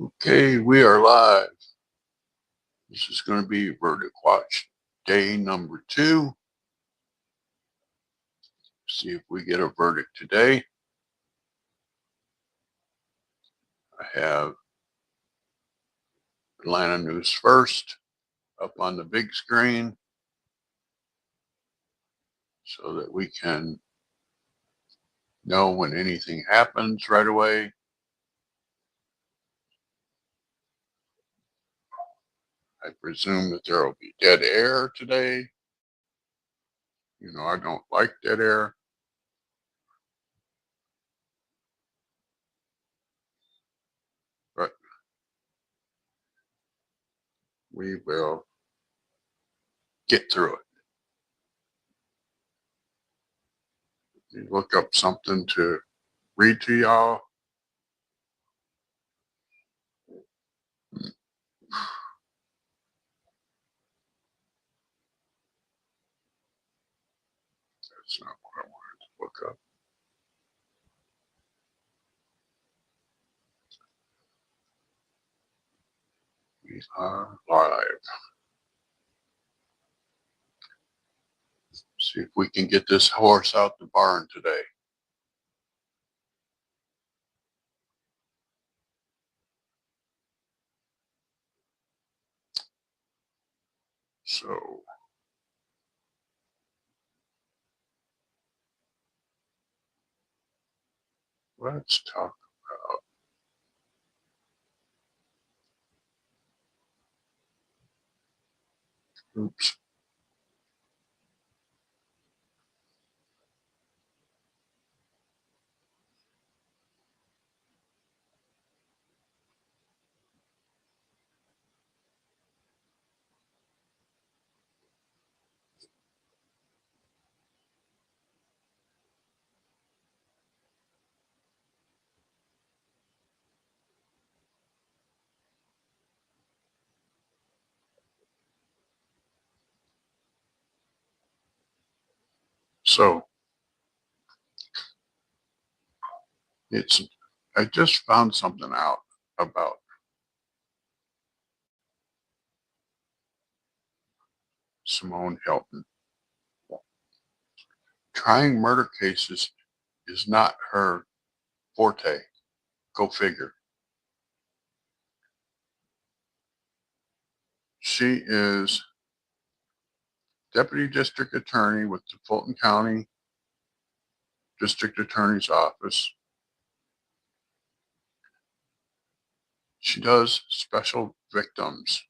Okay, we are live. This is going to be Verdict Watch day number 2. See if we get a verdict today. I have Atlanta News First up on the big screen so that we can know when anything happens right away. I presume that there will be dead air today. You know, I don't like dead air. But we will get through it. You look up something to read to y'all. That's not what I wanted to look up. We are live. See if we can get this horse out the barn today. So let's talk about, oops. So I just found something out about Simone Hilton. Trying murder cases is not her forte. Go figure. She is deputy district attorney with the Fulton County District Attorney's Office. She does special victims,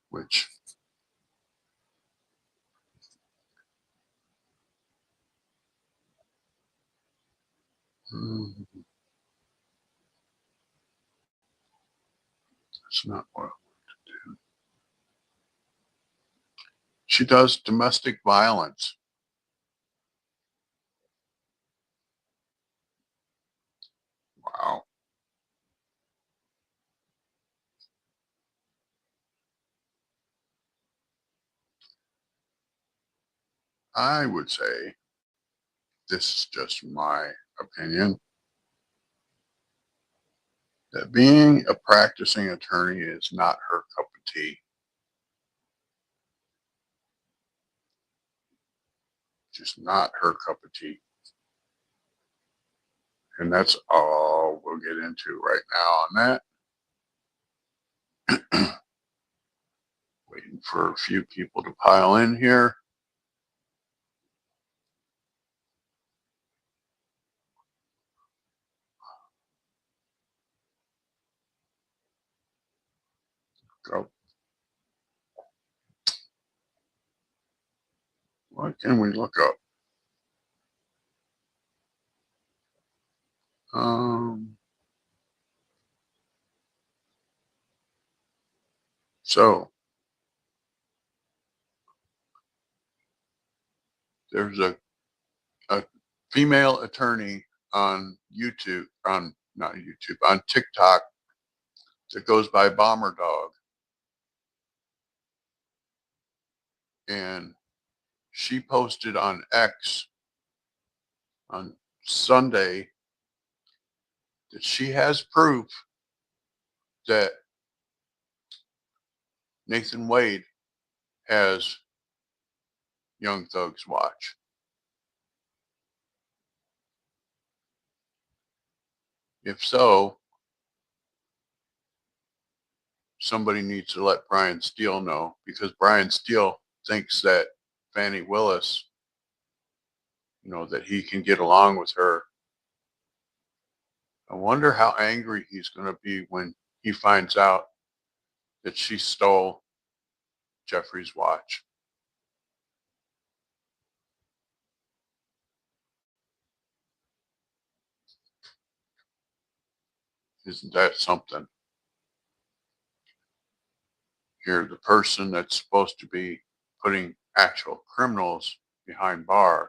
which that's not what I want to do. She does domestic violence. Wow. I would say, this is just my opinion, that being a practicing attorney is not her cup of tea. Just not her cup of tea. And that's all we'll get into right now on that. Waiting for a few people to pile in here. Go. What can we look up? So there's a female attorney on YouTube, on not YouTube, on TikTok that goes by Bomber Dog. And she posted on X on Sunday that she has proof that Nathan Wade has Young Thug's watch. If so, somebody needs to let Brian Steele know, because Brian Steele thinks that Fannie Willis, that he can get along with her. I wonder how angry he's going to be when he finds out that she stole Jeffrey's watch. Isn't that something? You're the person that's supposed to be putting actual criminals behind bars,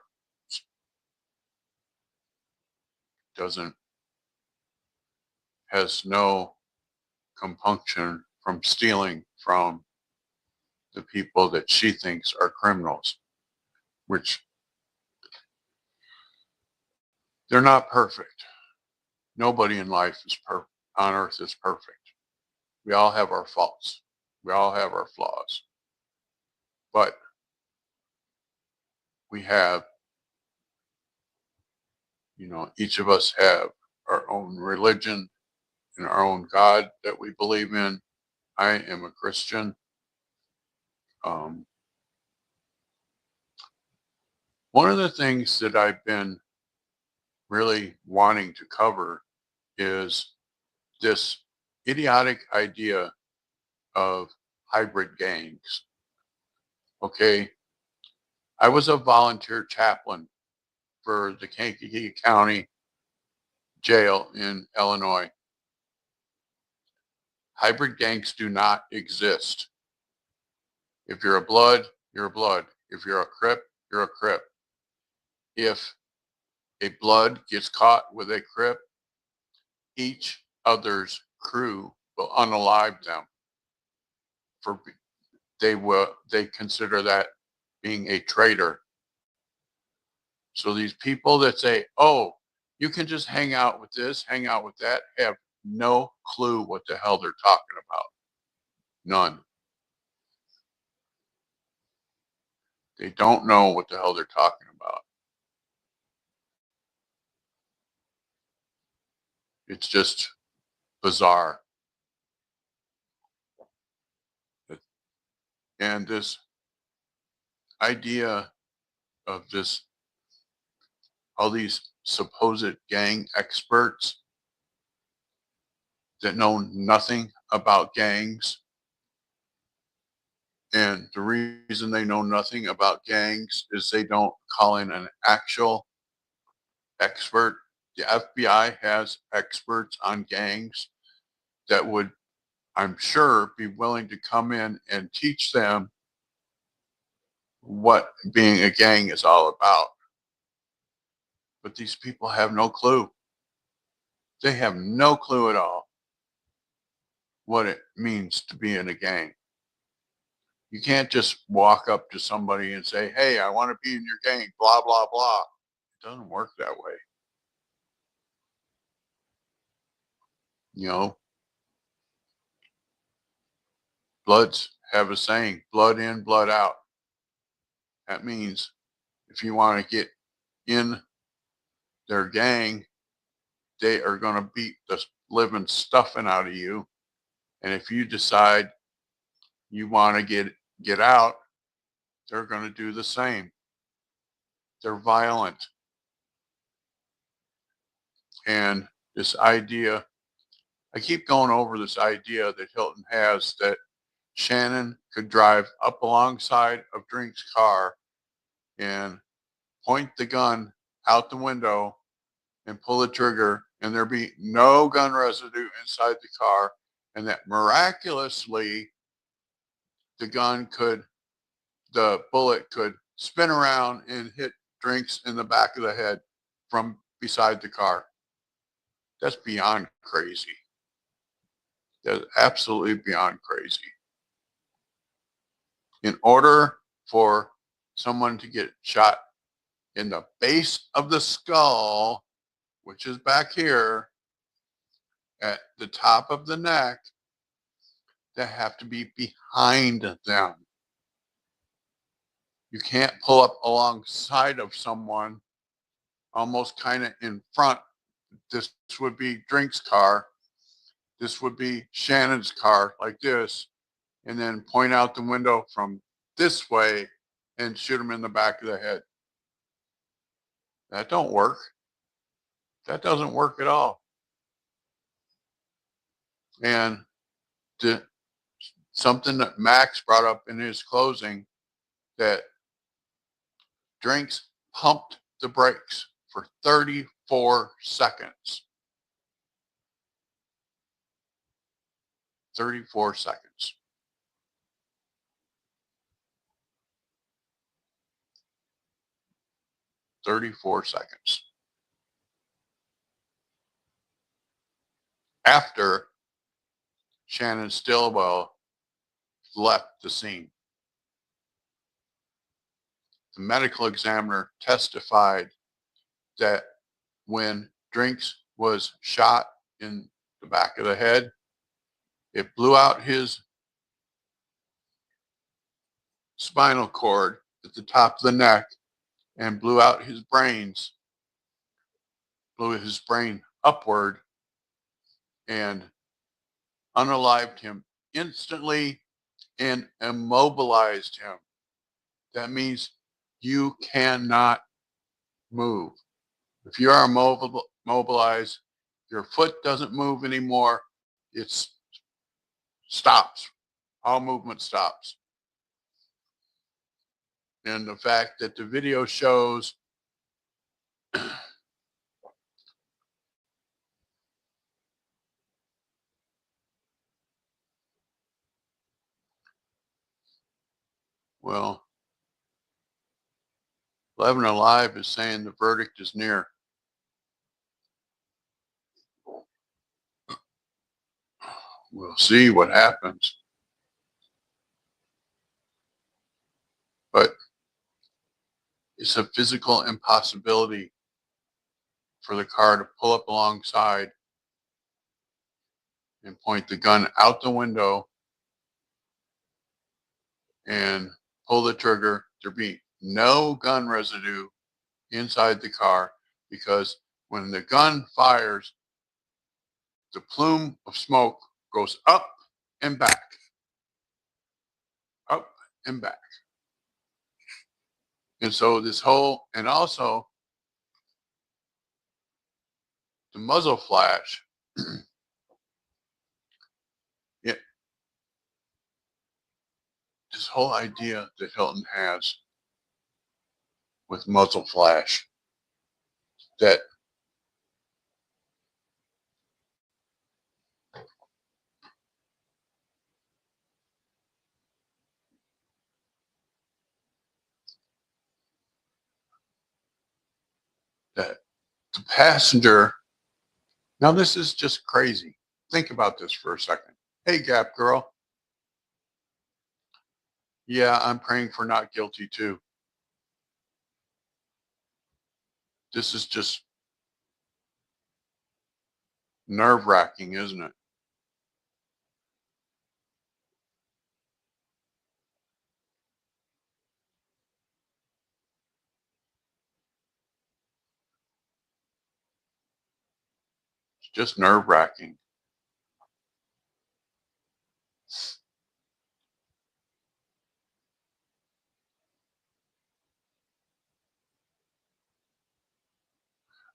has no compunction from stealing from the people that she thinks are criminals, which they're not perfect. Nobody in life is perfect. On earth is perfect. We all have our faults. We all have our flaws. But we have, each of us have our own religion and our own God that we believe in. I am a Christian. Um, One of the things that I've been really wanting to cover is this idiotic idea of hybrid gangs. Okay, I was a volunteer chaplain for the Kankakee County Jail in Illinois. Hybrid gangs do not exist. If you're a blood, you're a blood. If you're a Crip, you're a Crip. If a blood gets caught with a Crip, each other's crew will unalive them. They consider that being a traitor. So these people that say, "Oh, you can just hang out with this, hang out with that," have no clue what the hell they're talking about. None. They don't know what the hell they're talking about. It's just bizarre. And this idea of all these supposed gang experts that know nothing about gangs. And the reason they know nothing about gangs is they don't call in an actual expert. The FBI has experts on gangs that would, I'm sure, be willing to come in and teach them what being a gang is all about. But these people have no clue. They have no clue at all what it means to be in a gang. You can't just walk up to somebody and say, "Hey, I want to be in your gang, blah, blah, blah." It doesn't work that way. You know, Bloods have a saying, blood in, blood out. That means if you want to get in their gang, they are going to beat the living stuffing out of you. And if you decide you want to get out, they're going to do the same. They're violent. And this idea, I keep going over this idea that Hilton has that Shannon could drive up alongside of Drink's car and point the gun out the window and pull the trigger, and there be no gun residue inside the car, and that miraculously the bullet could spin around and hit Drinks in the back of the head from beside the car. That's beyond crazy. That's absolutely beyond crazy. In order for someone to get shot in the base of the skull, which is back here, at the top of the neck that have to be behind them. You can't pull up alongside of someone, almost kind of in front. This would be Drink's car. This would be Shannon's car, like this, and then point out the window from this way and shoot him in the back of the head. That don't work. That doesn't work at all. And the, something that Max brought up in his closing, that Drinks pumped the brakes for 34 seconds. 34 seconds. After Shannon Stillwell left the scene. The medical examiner testified that when Drinks was shot in the back of the head, it blew out his spinal cord at the top of the neck and blew out his brains, blew his brain upward and unalived him instantly and immobilized him. That means you cannot move. If you are immobilized, your foot doesn't move anymore. It stops. All movement stops. And the fact that the video shows well, 11 Alive is saying the verdict is near. We'll see what happens. But it's a physical impossibility for the car to pull up alongside and point the gun out the window and pull the trigger. There be no gun residue inside the car, because when the gun fires, the plume of smoke goes up and back, up and back. And so this whole, and also the muzzle flash, it, this whole idea that Hilton has with muzzle flash, that the passenger, now this is just crazy. Think about this for a second. Hey, Gap Girl. Yeah, I'm praying for not guilty too. This is just nerve-wracking, isn't it? It's just nerve-wracking.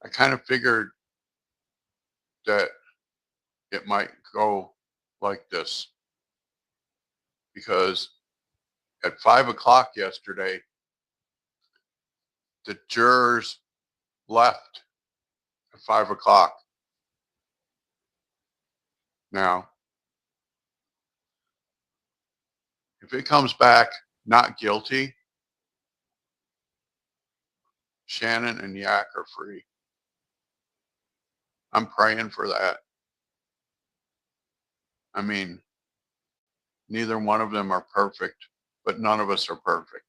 I kind of figured that it might go like this, because at 5 o'clock yesterday, the jurors left at 5 o'clock. Now, if it comes back not guilty, Shannon and Yak are free. I'm praying for that. I mean, neither one of them are perfect, but none of us are perfect.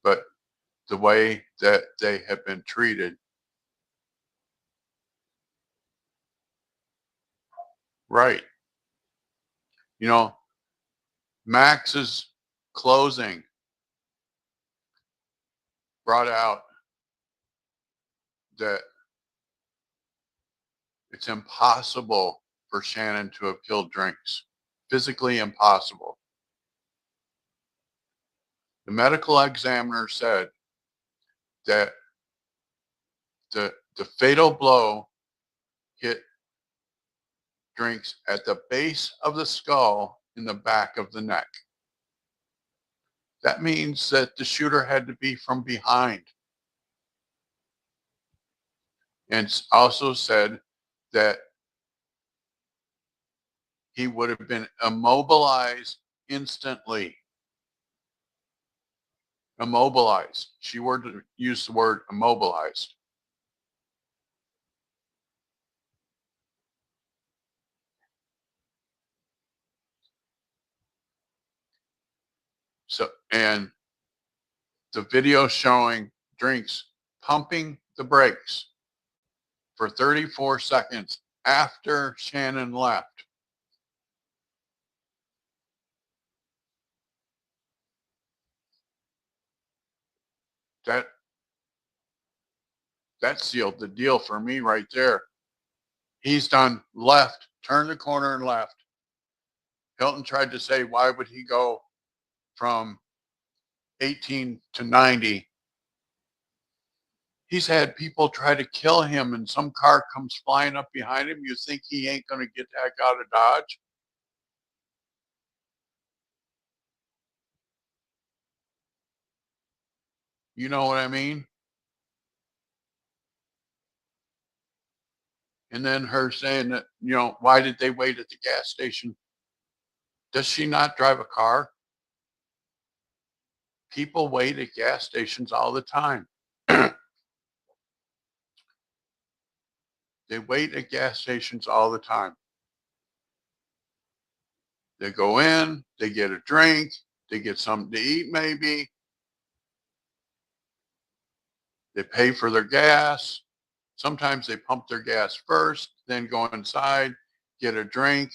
But the way that they have been treated, Right. You know, Max's closing brought out that it's impossible for Shannon to have killed Drinks. Physically impossible. The medical examiner said that the fatal blow hit Drinks at the base of the skull in the back of the neck. That means that the shooter had to be from behind. And also said that he would have been immobilized instantly. Immobilized. She used the word immobilized. So, and the video showing Drinks pumping the brakes for 34 seconds after Shannon left. That sealed the deal for me right there. He's done left, turned the corner and left. Hilton tried to say, why would he go from 18 to 90? He's had people try to kill him and some car comes flying up behind him. You think he ain't going to get the heck out of Dodge? You know what I mean? And then her saying that, why did they wait at the gas station? Does she not drive a car? People wait at gas stations all the time. They wait at gas stations all the time. They go in, they get a drink, they get something to eat maybe. They pay for their gas. Sometimes they pump their gas first, then go inside, get a drink,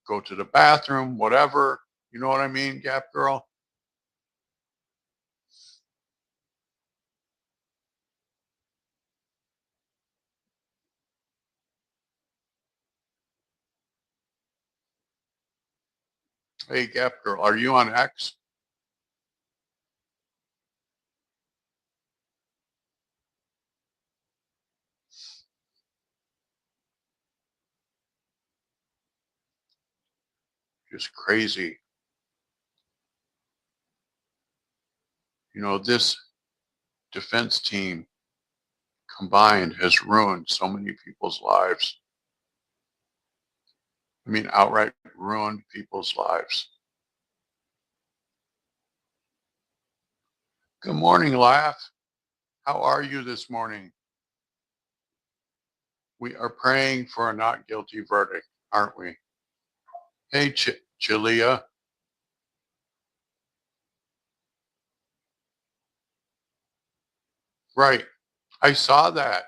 go to the bathroom, whatever. You know what I mean, Gap Girl? Hey, Gap Girl, are you on X? Just crazy. This defense team combined has ruined so many people's lives. I mean, outright ruined people's lives. Good morning, Laugh. How are you this morning? We are praying for a not guilty verdict, aren't we? Hey, Jalea. Right. I saw that.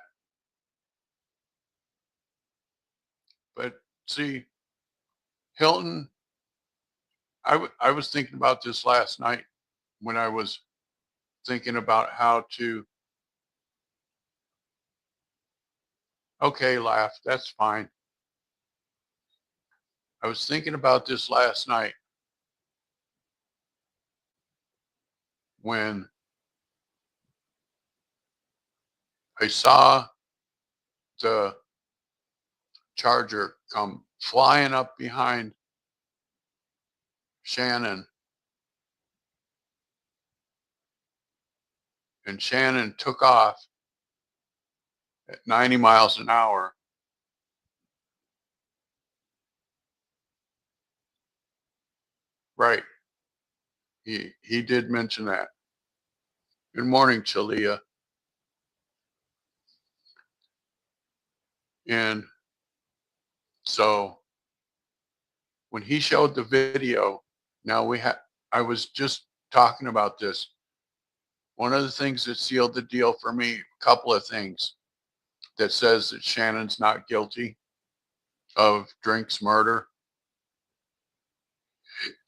But see, Hilton, I was thinking about this last night when I was thinking about how to, okay, Laugh, that's fine. I was thinking about this last night when I saw the Charger come flying up behind Shannon, and Shannon took off at 90 miles an hour. Right. He did mention that. Good morning, Chalia. And so when he showed the video, now I was just talking about this. One of the things that sealed the deal for me, a couple of things that says that Shannon's not guilty of Drink's murder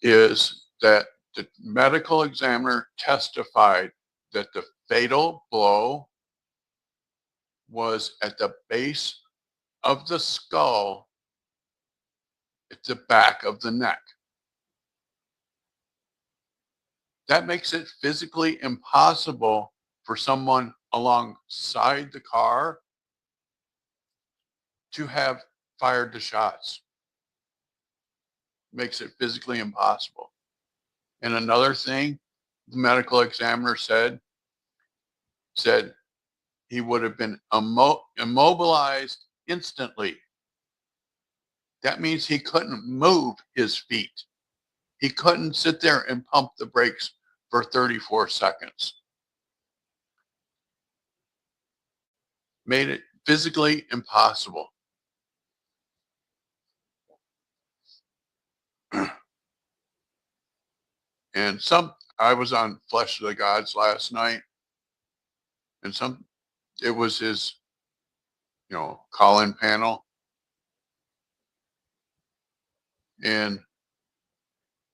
is that the medical examiner testified that the fatal blow was at the base of the skull at the back of the neck. That makes it physically impossible for someone alongside the car to have fired the shots. Makes it physically impossible. And another thing the medical examiner said he would have been immobilized instantly. That means he couldn't move his feet. He couldn't sit there and pump the brakes for 34 seconds. Made it physically impossible. And I was on Flesh of the Gods last night, and it was his, call-in panel. And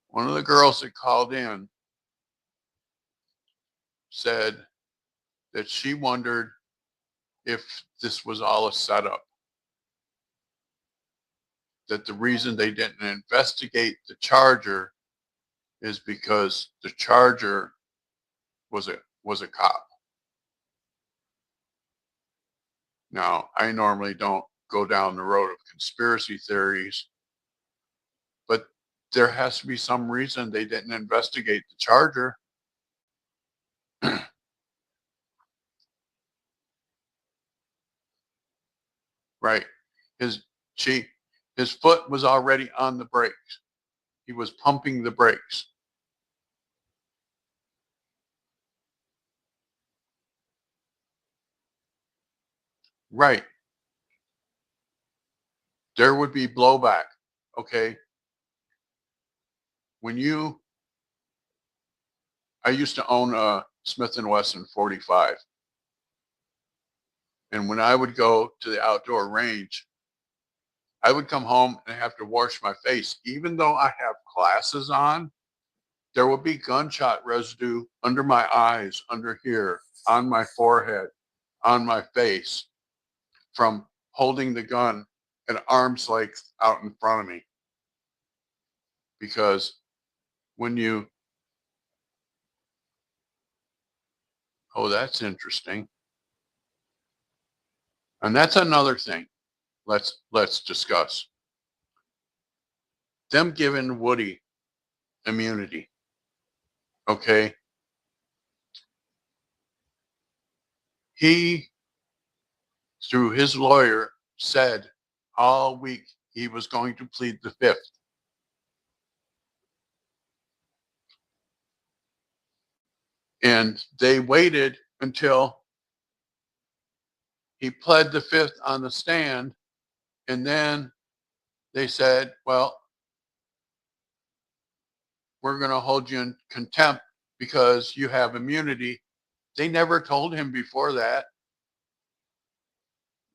one of the girls that called in said that she wondered if this was all a setup. That the reason they didn't investigate the charger is because the charger was a cop. Now, I normally don't go down the road of conspiracy theories, but there has to be some reason they didn't investigate the charger. Right. His foot was already on the brakes. He was pumping the brakes. Right. There would be blowback. Okay. I used to own a Smith & Wesson 45. And when I would go to the outdoor range, I would come home and have to wash my face. Even though I have glasses on, there would be gunshot residue under my eyes, under here, on my forehead, on my face, from holding the gun at arm's length out in front of me. Because that's interesting. And that's another thing let's discuss. Them giving Woody immunity. Okay. He, through his lawyer, said all week he was going to plead the fifth. And they waited until he pled the fifth on the stand. And then they said, well, we're going to hold you in contempt because you have immunity. They never told him before that.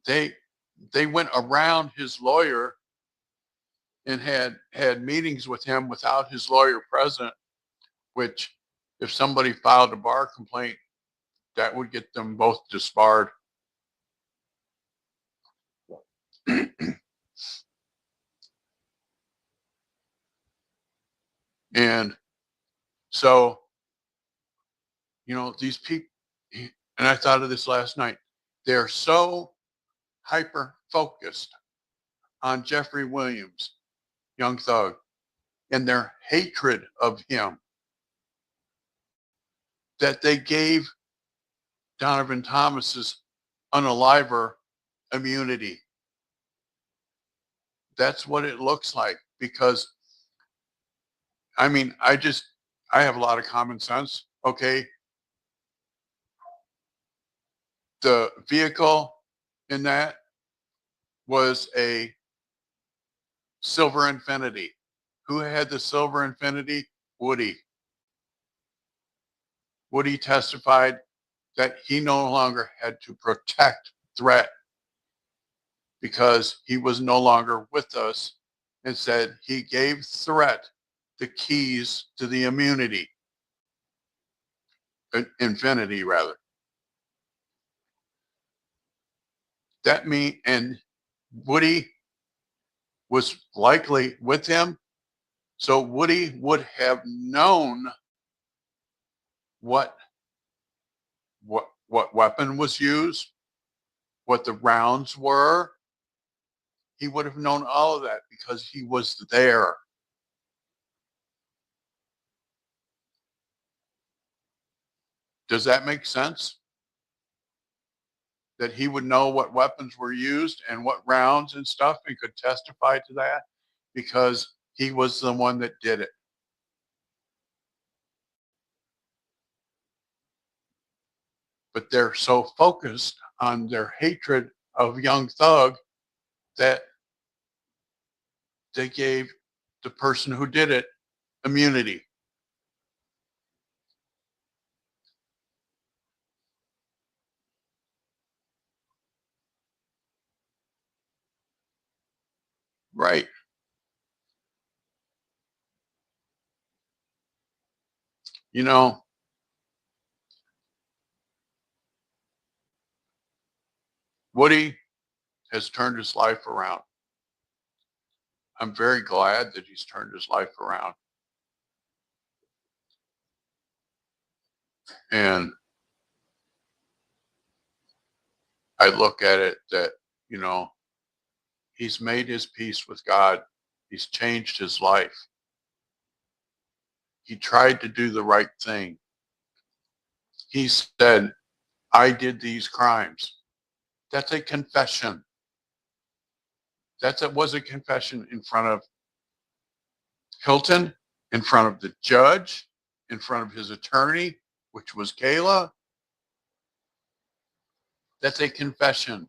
They went around his lawyer and had meetings with him without his lawyer present, which if somebody filed a bar complaint, that would get them both disbarred. And so, these people, and I thought of this last night, they're so hyper focused on Jeffrey Williams, Young Thug, and their hatred of him that they gave Donovan Thomas's unaliver immunity. That's what it looks like, because I have a lot of common sense. Okay. The vehicle in that was a silver Infinity. Who had the silver Infinity? Woody. Woody testified that he no longer had to protect Threat. because he was no longer with us, and said he gave Threat the keys to the immunity, infinity rather. That mean, and Woody was likely with him, so Woody would have known what what weapon was used, what the rounds were. He would have known all of that because he was there. Does that make sense? That he would know what weapons were used and what rounds and stuff and could testify to that because he was the one that did it. But they're so focused on their hatred of Young Thug that they gave the person who did it immunity. Right. You know, Woody has turned his life around. I'm very glad that he's turned his life around. And I look at it that, you know, he's made his peace with God. He's changed his life. He tried to do the right thing. He said, I did these crimes. That's a confession. Was a confession in front of Hilton, in front of the judge, in front of his attorney, which was Kayla. That's a confession.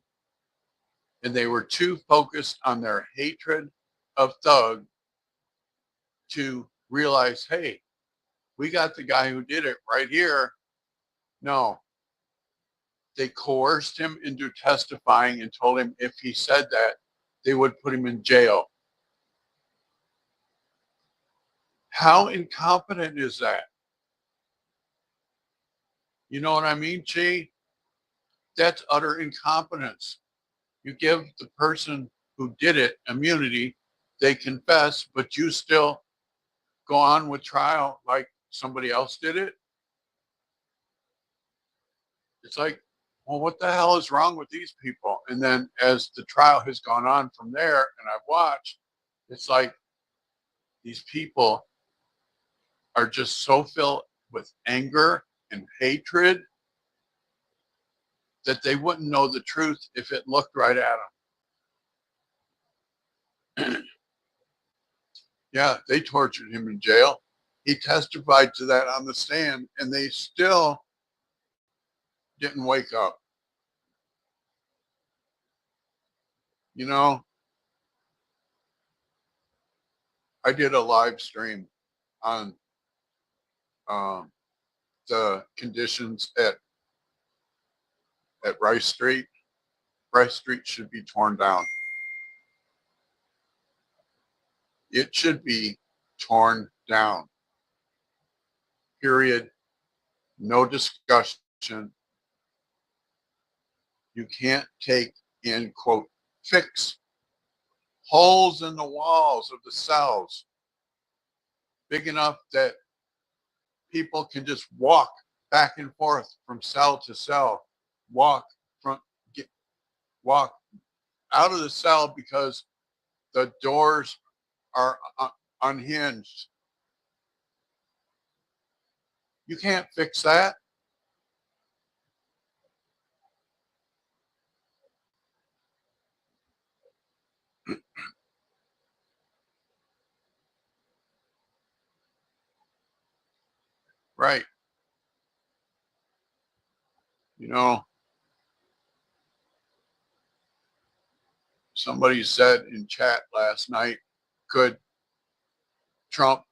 And they were too focused on their hatred of Thug to realize, hey, we got the guy who did it right here. No, they coerced him into testifying and told him if he said that, they would put him in jail. How incompetent is that? You know what I mean, Chi? That's utter incompetence. You give the person who did it immunity, they confess, but you still go on with trial like somebody else did it. It's like, well, what the hell is wrong with these people? And then as the trial has gone on from there, and I've watched, it's like these people are just so filled with anger and hatred that they wouldn't know the truth if it looked right at them. Yeah, they tortured him in jail. He testified to that on the stand, and they still didn't wake up. You know, I did a live stream on um, the conditions at Rice Street. Rice Street should be torn down. It should be torn down. Period. No discussion. You can't take in, quote, fix holes in the walls of the cells big enough that people can just walk back and forth from cell to cell, walk from get, walk out of the cell because the doors are unhinged. You can't fix that. Right. You know, somebody said in chat last night, could Trump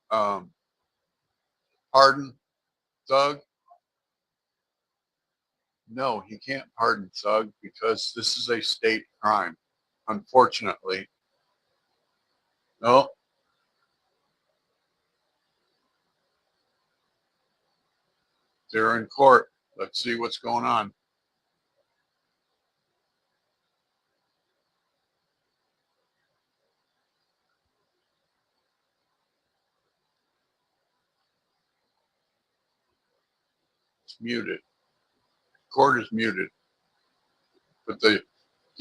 um, pardon Thug? No, he can't pardon Thug because this is a state crime. Unfortunately. No. They're in court. Let's see what's going on. It's muted. Court is muted. But the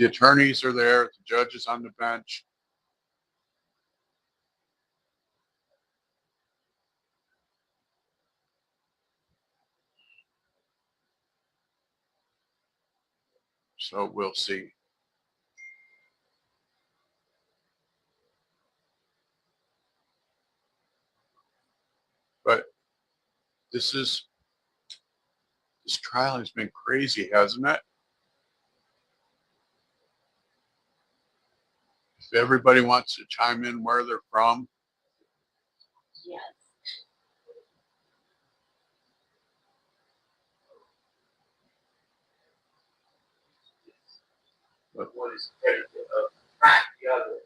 attorneys are there. The judge is on the bench. So we'll see. But this trial has been crazy, hasn't it? If everybody wants to chime in where they're from. Yes. But one is predicate of the other.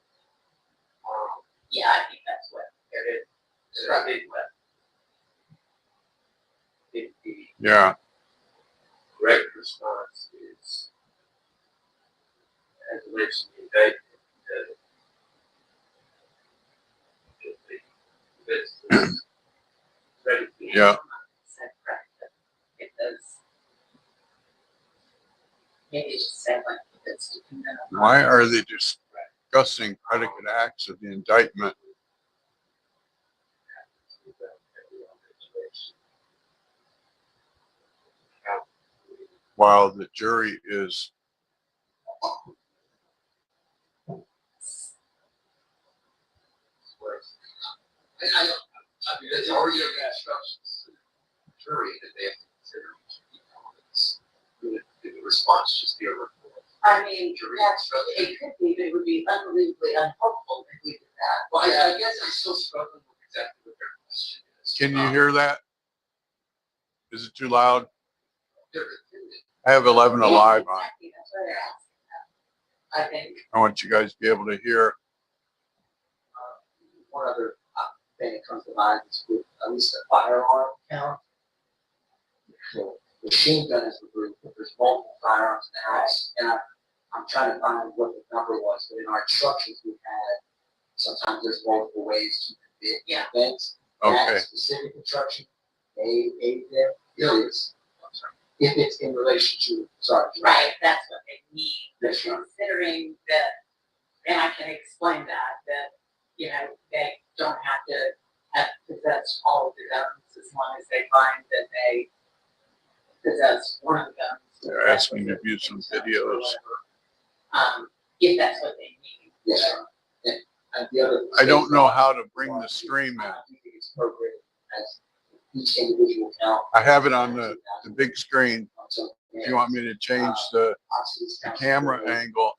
Yeah, I think that's what And it's not big left. The Yeah. correct response is, as mentioned in the indictment, Yeah. It does. Maybe it just said like it's dependent on. Why are they discussing predicate acts of the indictment while the jury is I mean, it's already in the instructions to the jury that they have to consider each of the elements. The response just be a report. I mean, that's, it could be, but it would be unbelievably unhelpful if we did that. Well, I guess I'm still struggling with exactly what their question is. Can you hear that? Is it too loud? They're- I have 11 Yeah, Alive on. exactly, that's what they're asking that. I think. I want you guys to be able to hear. One other thing that comes to mind is with at least a firearm count. So machine gun is the group, but there's multiple firearms in the house, and I'm trying to find what the number was, but in our instructions we had, sometimes there's multiple ways to commit events. Okay. That specific instruction, A there is, if it's in relation to, sorry. Right, that's what they need, but That's right. considering that, and I can explain that, you know, they don't have to have possessed all of the guns as long as they find that they possess one of the guns. They're asking to view some videos. If that's what they need. Yes, sir. And the other. I don't know how to bring the stream in. I think it's appropriate as each individual count. I have it on the big screen. If you want me to change the camera angle.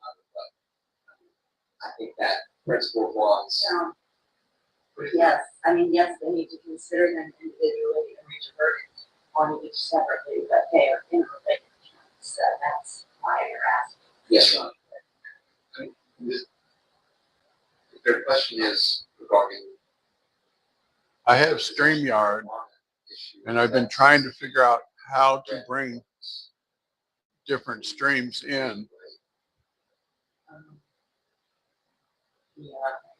I think that principle was. Yes, I mean, yes, they need to consider them individually and reach a verdict on each separately, but they are interrelated. So that's why you're asking. Yes, sir. Their question is regarding. I have StreamYard, and I've been trying to figure out how to bring different streams in. Yeah.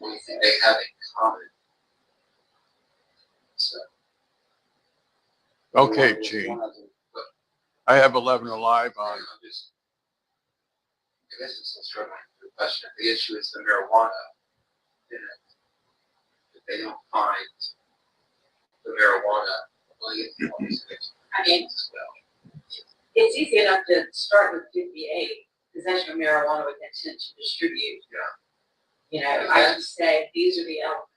Anything they have in common. So. Okay, Gene. I have 11 Alive on. I guess it's still struggling with the question. The issue is the marijuana in it. If they don't find the marijuana, I mean, it's easy enough to start with 58, possession of marijuana with intent to distribute. Yeah. You know, I would say these are the elements.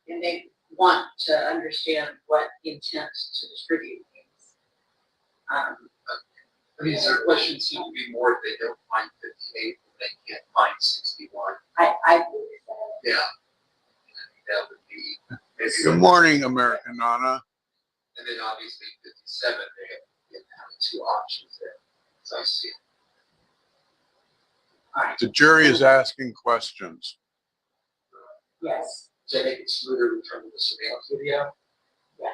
And they want to understand what intent to distribute means. I mean, their question seems to be more if they don't find 58, they can't find 61. I believe that. Yeah. And I think that would be. Maybe Good morning, American Nana. And then obviously 57, they have two options there. as I see it. Alright, The jury is asking questions. yes, To make it smoother in terms of the surveillance video. Yeah.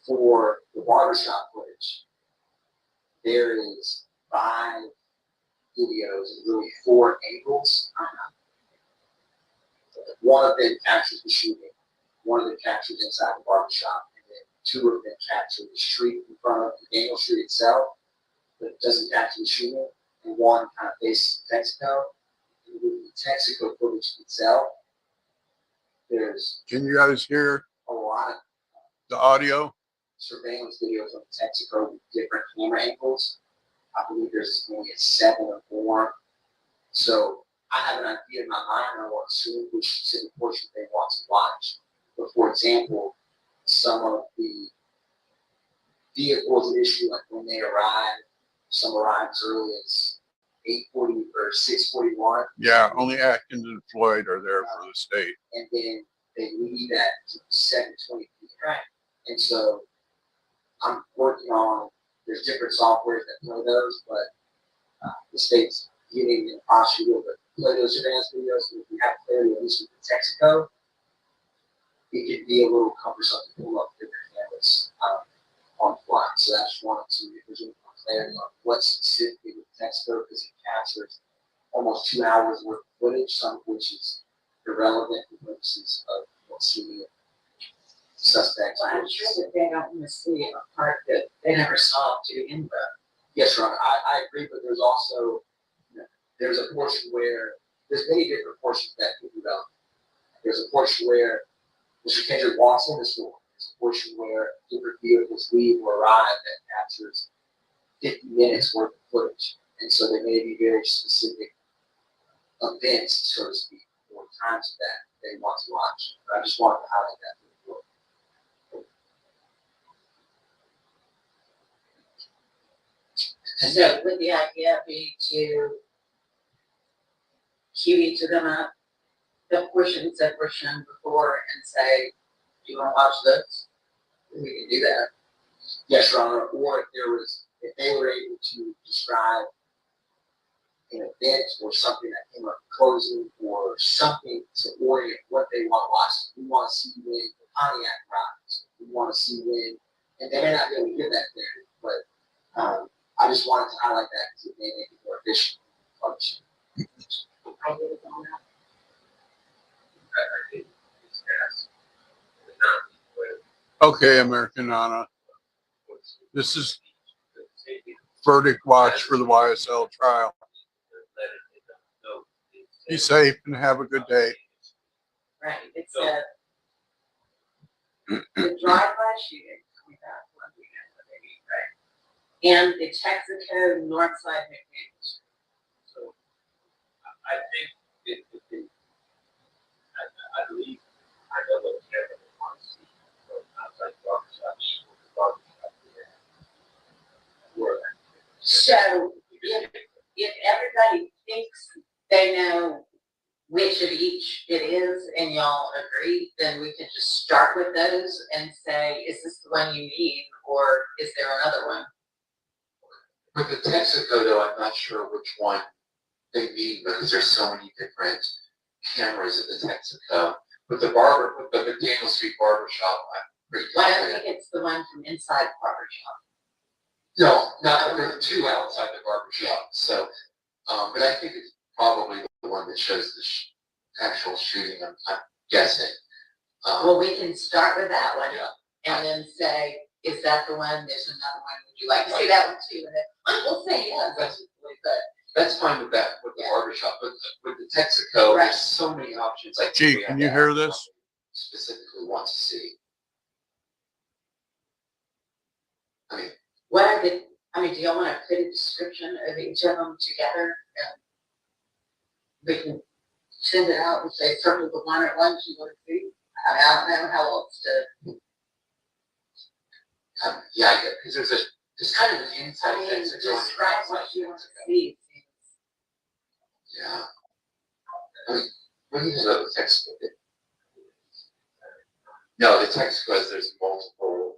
For the barbershop footage, there is 5 videos and really 4 angles. One of them captures the shooting, one of them captures inside the barbershop, and then 2 of them capture the street in front of the Daniel Street itself, but it doesn't capture the shooting, and one kind of faces Texaco. And with the Texaco footage itself, there's Can you guys hear a lot of the audio? surveillance videos of Texaco with different camera angles. I believe there's only 7 or more. So I have an idea in my mind, and I want to assume which specific portion they want to watch. But for example, some of the vehicles at issue, like when they arrive, some arrive as early as 8:40 or 6:41. Yeah, only Atkins and Floyd are there for the state. And then they leave at 7:20 p.m. right, And so I'm working on, there's different softwares that play those, but the state's getting in posture to play those advanced videos. So if you have clarity, at least with the Texaco, it could be a little cumbersome to pull up different cameras on the fly. So that's one or two. If there's any more clarity on what specifically with Texaco, because it captures almost 2 hours worth of footage, some of which is irrelevant for purposes of seeing suspects. well, I'm sure that they don't want to see a part that they never saw to begin with. Yes, Your Honor, I agree, but there's also, there's a portion where, there's many different portions that could be relevant. There's a portion where Mr. Kendrick walks in the store. There's a portion where different vehicles leave or arrive that captures 50 minutes worth of footage. And so there may be very specific events, so to speak, or times of that they want to watch. But I just wanted to highlight that for the book. So would the idea be to cue each of them up, the portions that were shown before, and say, do you want to watch this? We can do that. Yes, Your Honor, or if they were able to describe an event or something that came up closing or something to orient what they want to watch. We want to see when the Pontiac arrives. We want to see when, and they may not be able to give that clarity, but I just wanted to highlight that because it may make it more efficient function. I did it on that. I think it's asked, the non-legal Okay, American Nana. This is verdict watch for the YSL trial. Be safe and have a good day. Right, it's the drive-by shooting, that's one we have, right? And the Texaco Northside McDaniels. So I think I believe I know what Kevin wants to see from outside barbershop, So if everybody thinks they know which of each it is and y'all agree, then we can just start with those and say, is this the one you need, or is there another one? With the Texaco though, I'm not sure which one they mean because there's so many different cameras at the Texaco. With the McDaniel Street barbershop, I'm pretty Well, I confident. think it's the one from inside the barber shop. No, not, there are 2 outside the barbershop, so, but I think it's probably the one that shows the actual shooting, I'm guessing. Well, we can start with that one Yeah. and then say, is that the one? There's another one. Would you like to see that one too? And then we'll say yes, but That's fine with that, with the Yeah. barbershop, but with the Texaco, Right. there's so many options. I think Gee, we have can to you hear ask this? what we specifically want to see. I mean, what are the, do y'all want to put a description of each of them together? And we can send it out and say, circle the one or ones you want to see. I don't know how else to. yeah, I get, because there's kind of an inside I mean, Texaco. and an describe outside what you want to Texaco. see. Yeah. I mean, what do you think about the Texaco? No, the Texaco, there's multiple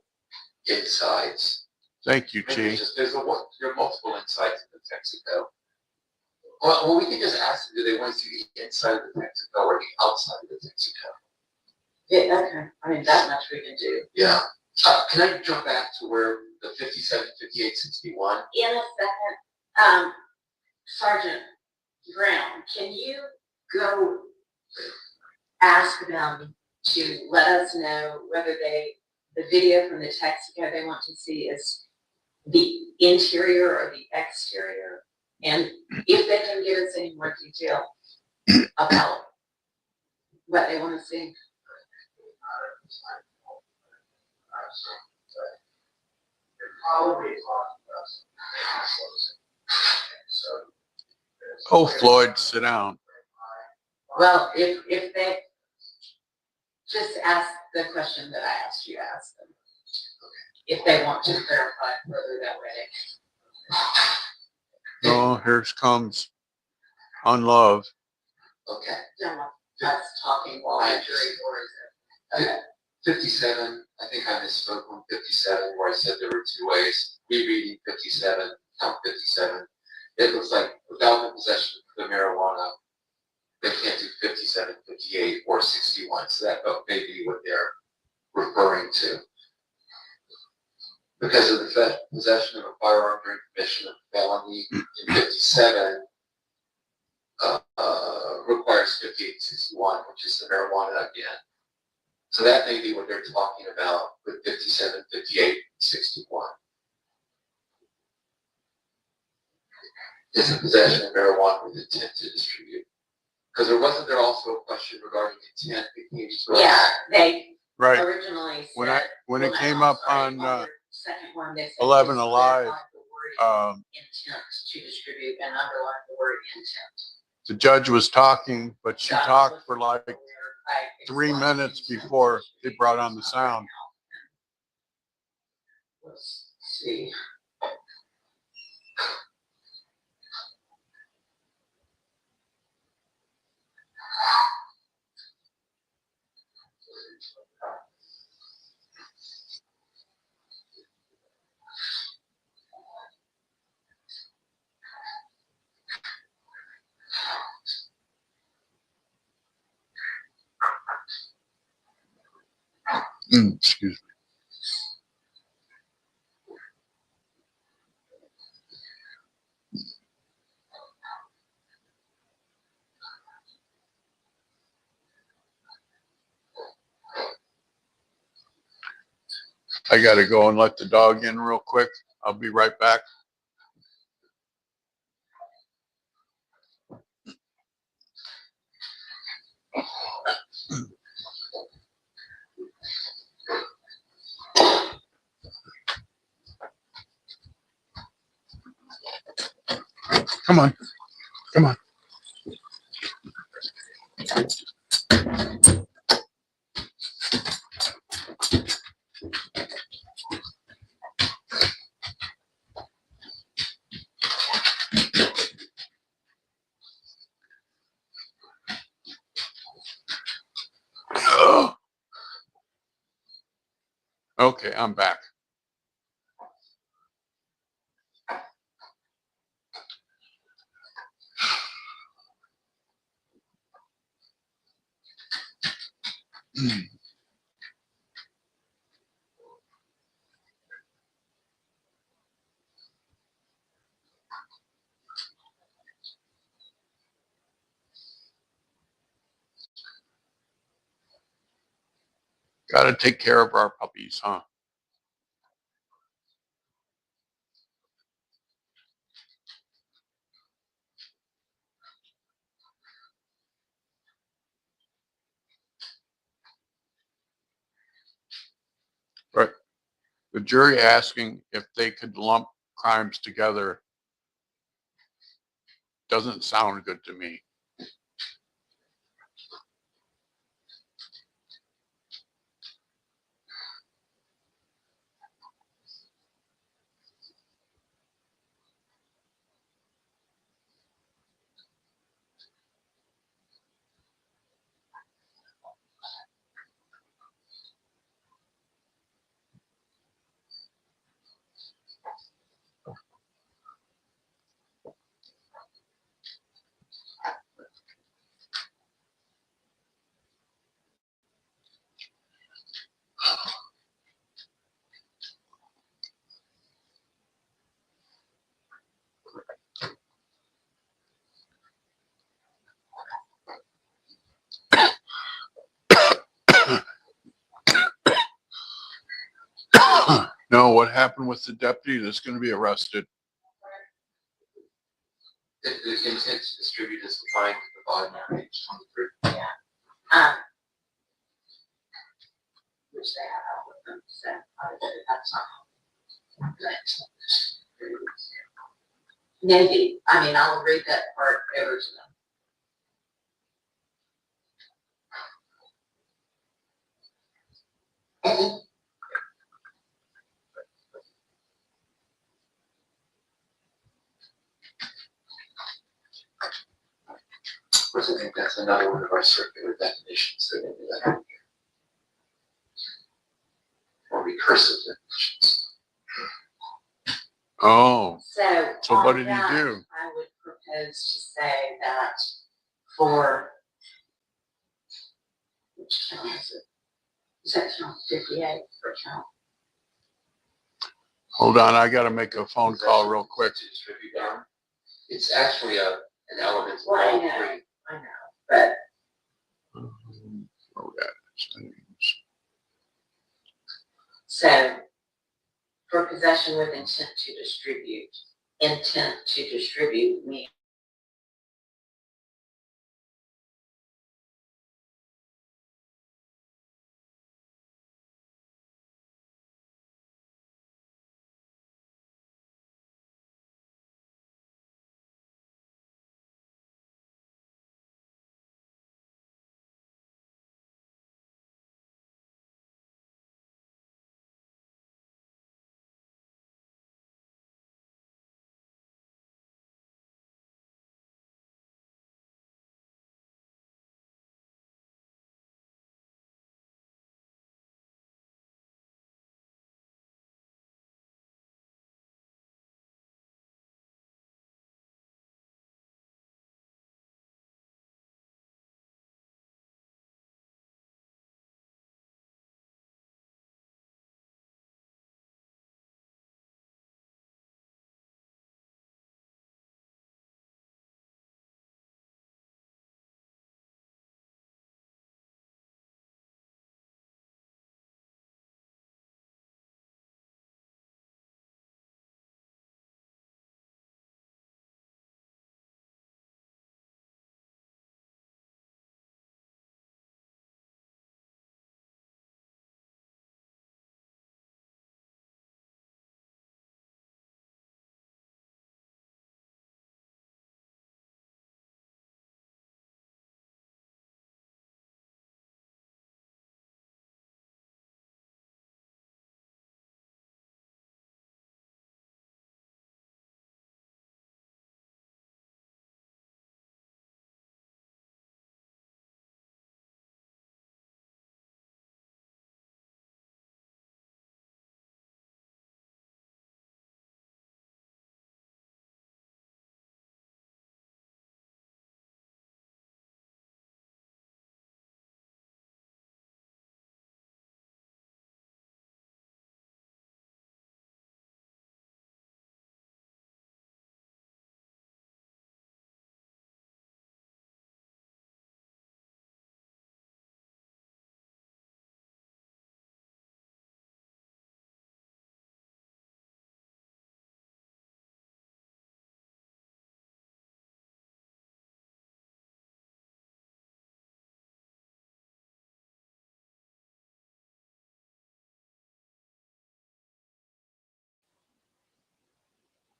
insides. Thank you, Maybe Chi. there are multiple insides in the Texaco. Well, we can just ask them, do they want to see the inside of the Texaco or the outside of the Texaco? Yeah, okay, I mean, that much we can do. Yeah. Can I jump back to where the 57, 58, 61? In a second, Sergeant Brown, can you go ask them to let us know whether the video from the Texaco they want to see is the interior or the exterior? And if they can give us any more detail about what they want to see. Oh, Floyd, sit down. Well, if they just ask the question that I asked you to ask them, if they want to clarify further that way. Oh, here comes on love. Okay. No, that's talking while the jury or is it? Okay. 57, I think I misspoke on 57 where I said there were two ways. Rereading 57, count 57. It looks like without the possession of the marijuana, they can't do 57, 58, or 61. So that may be what they're referring to. Because of the possession of a firearm during commission of felony in 57 requires 58, 61, which is the marijuana again. So that may be what they're talking about with 57, 58, 61. Is the possession of marijuana with intent to distribute? Because wasn't there also a question regarding intent? Yeah, they Right. originally said. When it well, came I'm up sorry, on the second one, they said 11 just Alive, clarify the word intent to distribute and underline the word intent. the judge was talking, but she Josh talked was for like where I 3 explained minutes intent to before they distribute brought on the sound. Let's see. Excuse me. I gotta go and let the dog in real quick. I'll be right back. Come on. Come on. Ugh. Okay, I'm back. Gotta take care of our puppies, huh? Right. The jury asking if they could lump crimes together doesn't sound good to me. No, what happened with the deputy that's going to be arrested? If the intent to distribute is defined at the bottom of page 23. Which they have out with them, so that's not. Maybe, I mean, I'll read that part over to them. Of course, I think that's another one of our circular definitions that maybe that or recursive definitions. Oh, So what on did he that, do? I would propose to say that for, which count is it? Is that count 58 or count? Hold on, I got to make a phone call real quick. To distribute down. It's actually an element of Well, I all know. three. I know, but Oh, yeah. so for possession with intent to distribute means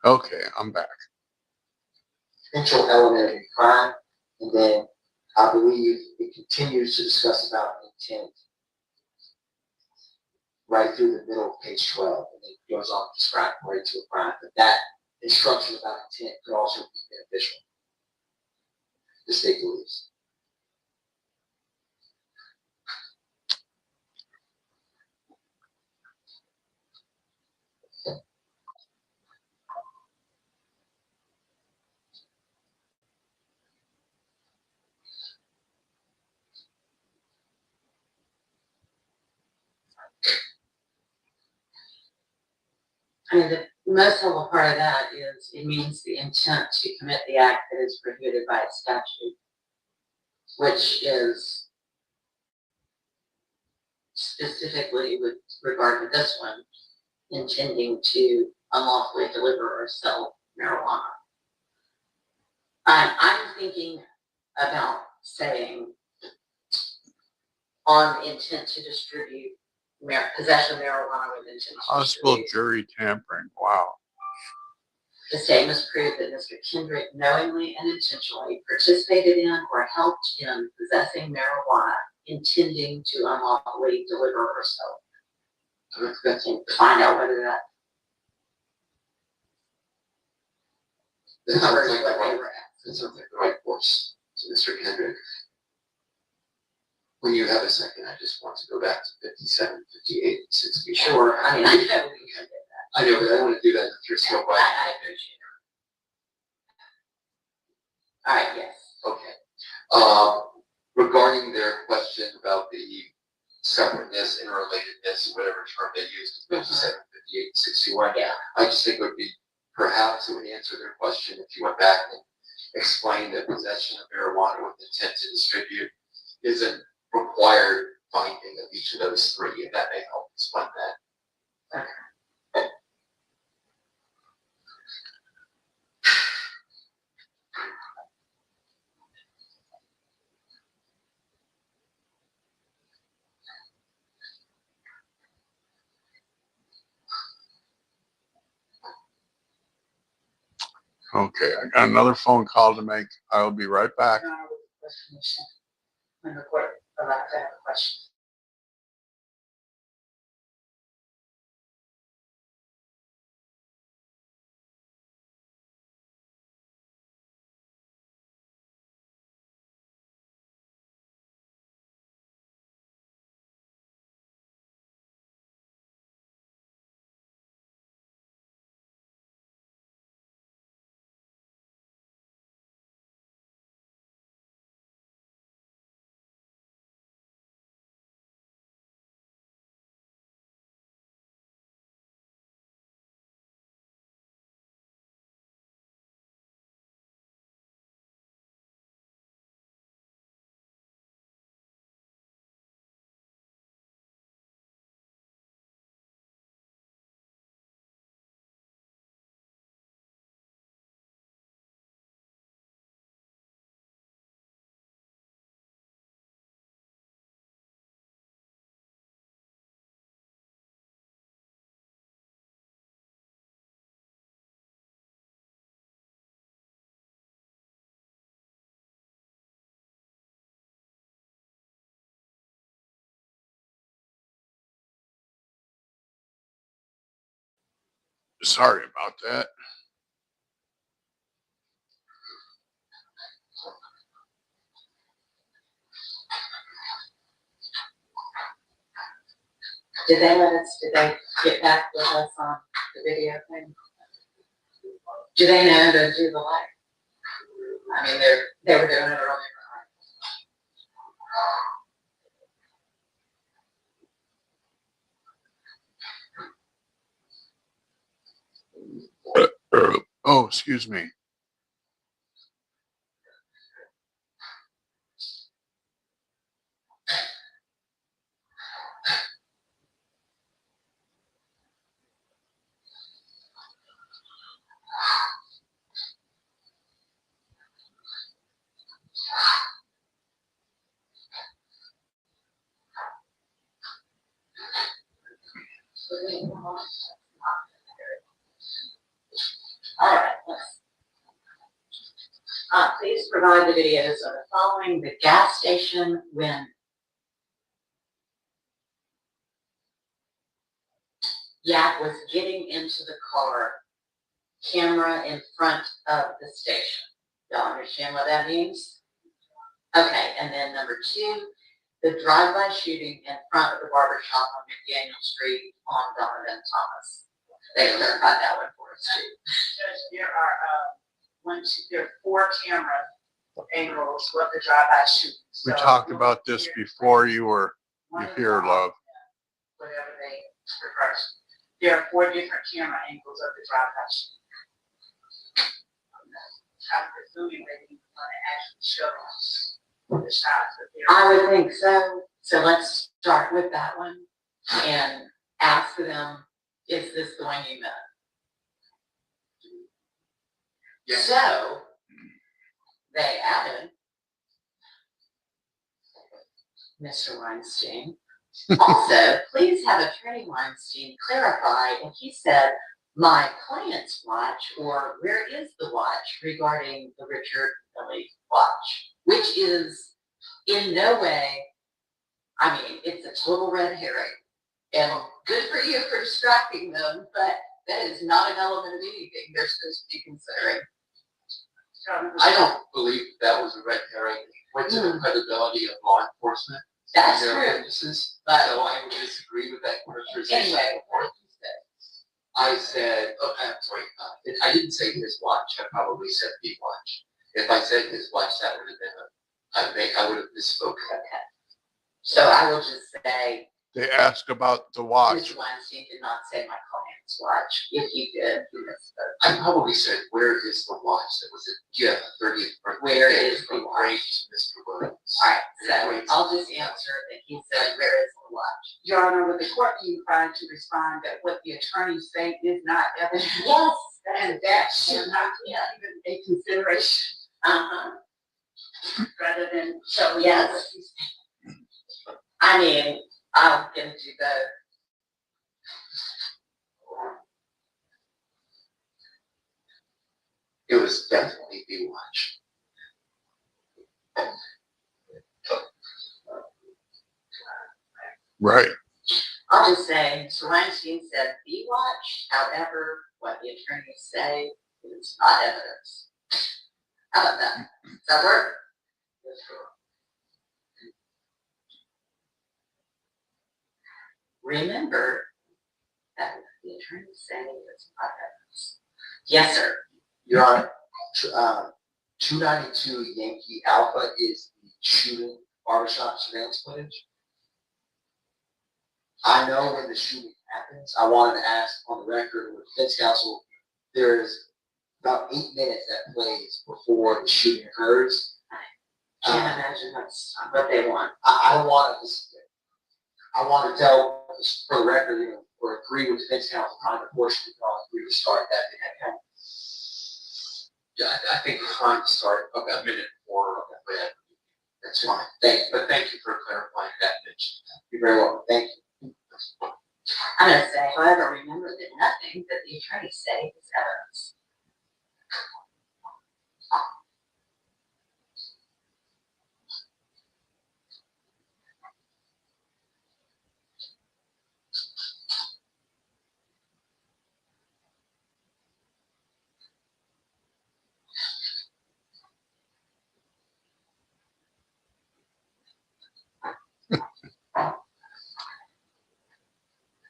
Okay, I'm back. Potential element of a crime, and then I believe it continues to discuss about intent right through the middle of page 12, and it goes on to describe right to a crime. But that instruction about intent could also be beneficial, the state believes. I mean, the most helpful part of that is it means the intent to commit the act that is prohibited by a statute, which is specifically with regard to this one, intending to unlawfully deliver or sell marijuana. I'm thinking about saying on intent to distribute possession of marijuana with intent to Possible distribute. jury tampering. Wow. The state must prove that Mr. Kendrick knowingly and intentionally participated in or helped in possessing marijuana, intending to unlawfully deliver or sell. So it's good to find out whether that That sounds covers like what the they right, were asking. that sounds like the right course to Mr. Kendrick. When you have a second, I just want to go back to 57, 58, 60. Sure, I mean, I know we can get that. I know, but I don't want to do that in the thrift store. I appreciate it. All right, yes. Okay. Regarding their question about the separateness, interrelatedness, whatever term they used, 57, 58, 61, Yeah. I just think it would be, perhaps it would answer their question if you went back and explained that possession of marijuana with intent to distribute isn't required finding of each of those three, and that may help explain that. Okay, I got another phone call to make. I'll be right back. Your Honor, with the question you sent, when the court allowed to have a question. Sorry about that. Did they get back with us on the video thing? Do they know to do the live? I mean, they were doing it earlier. Oh, excuse me. All right, let's. Please provide the videos of the following: the gas station when Yak was getting into the car, camera in front of the station. Y'all understand what that means? Okay, and then number two, the drive-by shooting in front of the barber shop on McDaniel Street on Donovan Thomas. They clarified that one for us too. Judge, there are 4 camera angles with the drive-by shooting. We So, talked about this before you were one is here, off, love. Whatever they prefer. There are 4 different camera angles of the drive-by shooting. I'm presuming that you want to actually show us the shots of their. I would think so. So let's start with that one and ask them is this the one you meant? Yes. So, they added, Mr. Weinstein, also, please have Attorney Weinstein clarify if he said, my client's watch, or where is the watch regarding the Richard Billy watch, which is in no way, I mean, it's a total red herring. And good for you for distracting them, but that is not an element of anything they're supposed to be considering. I don't believe that was a red herring. It went to the credibility of law enforcement. That's and their true, witnesses. but So I would disagree with that characterization. anyway, what did you say? I said, oh, I'm sorry, I didn't say his watch. I probably said the watch. If I said his watch, that would have been I would have misspoken. Okay. So I will just say, They ask about the watch. Mr. Weinstein did not say my client's watch. If he did, he misspoke. I probably said, where is the watch that was at, yeah, 30th birthday? Where is the from watch? great Mr. Williams. All right, so I'll just answer that he said, where is the watch? Your Honor, with the court being required to respond that what the attorneys say is not evidence. Yes. And that should not be even a consideration, Uh-huh. rather than. So, yes. I mean, I'm gonna do both. It was definitely the watch. Right. I'll just say, Mr. Weinstein said the watch, however, what the attorneys say is not evidence. How about that? Does that work? Remember that what the attorneys say is not evidence. Yes, sir. Your Honor, 292 Yankee Alpha is the shooting barbershop surveillance footage. I know when the shooting happens. I wanted to ask on the record with defense counsel, there's about 8 minutes that plays before the shooting occurs. Can't imagine that's what they want. I don't want to, I want to tell, for the record, you know, or agree with defense counsel, kind of portion, we can all agree to start that minute. Yeah, I think it's fine to start about a minute before, but that's fine. But thank you for clarifying that, Mitch. You're very welcome. Thank you. I'm gonna say, however, remember that nothing that the attorneys say is evidence.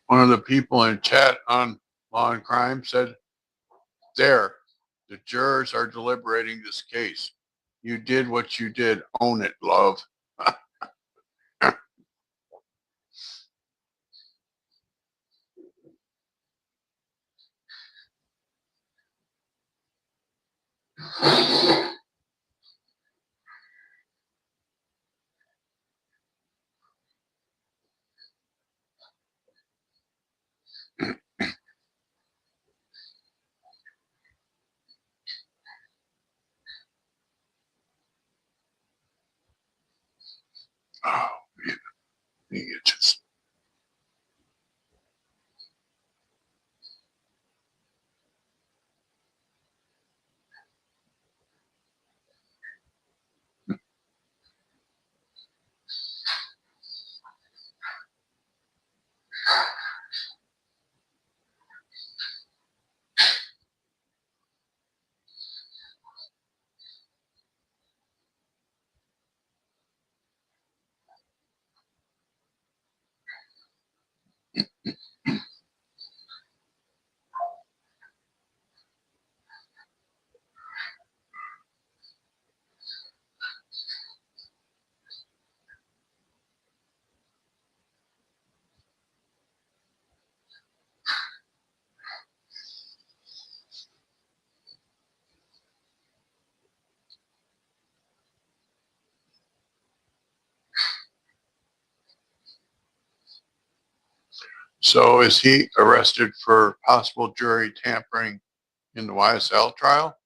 One of the people in chat on Law and Crime said, there, the jurors are deliberating this case. You did what you did. Own it, love. Oh, man. You just. So is he arrested for possible jury tampering in the YSL trial?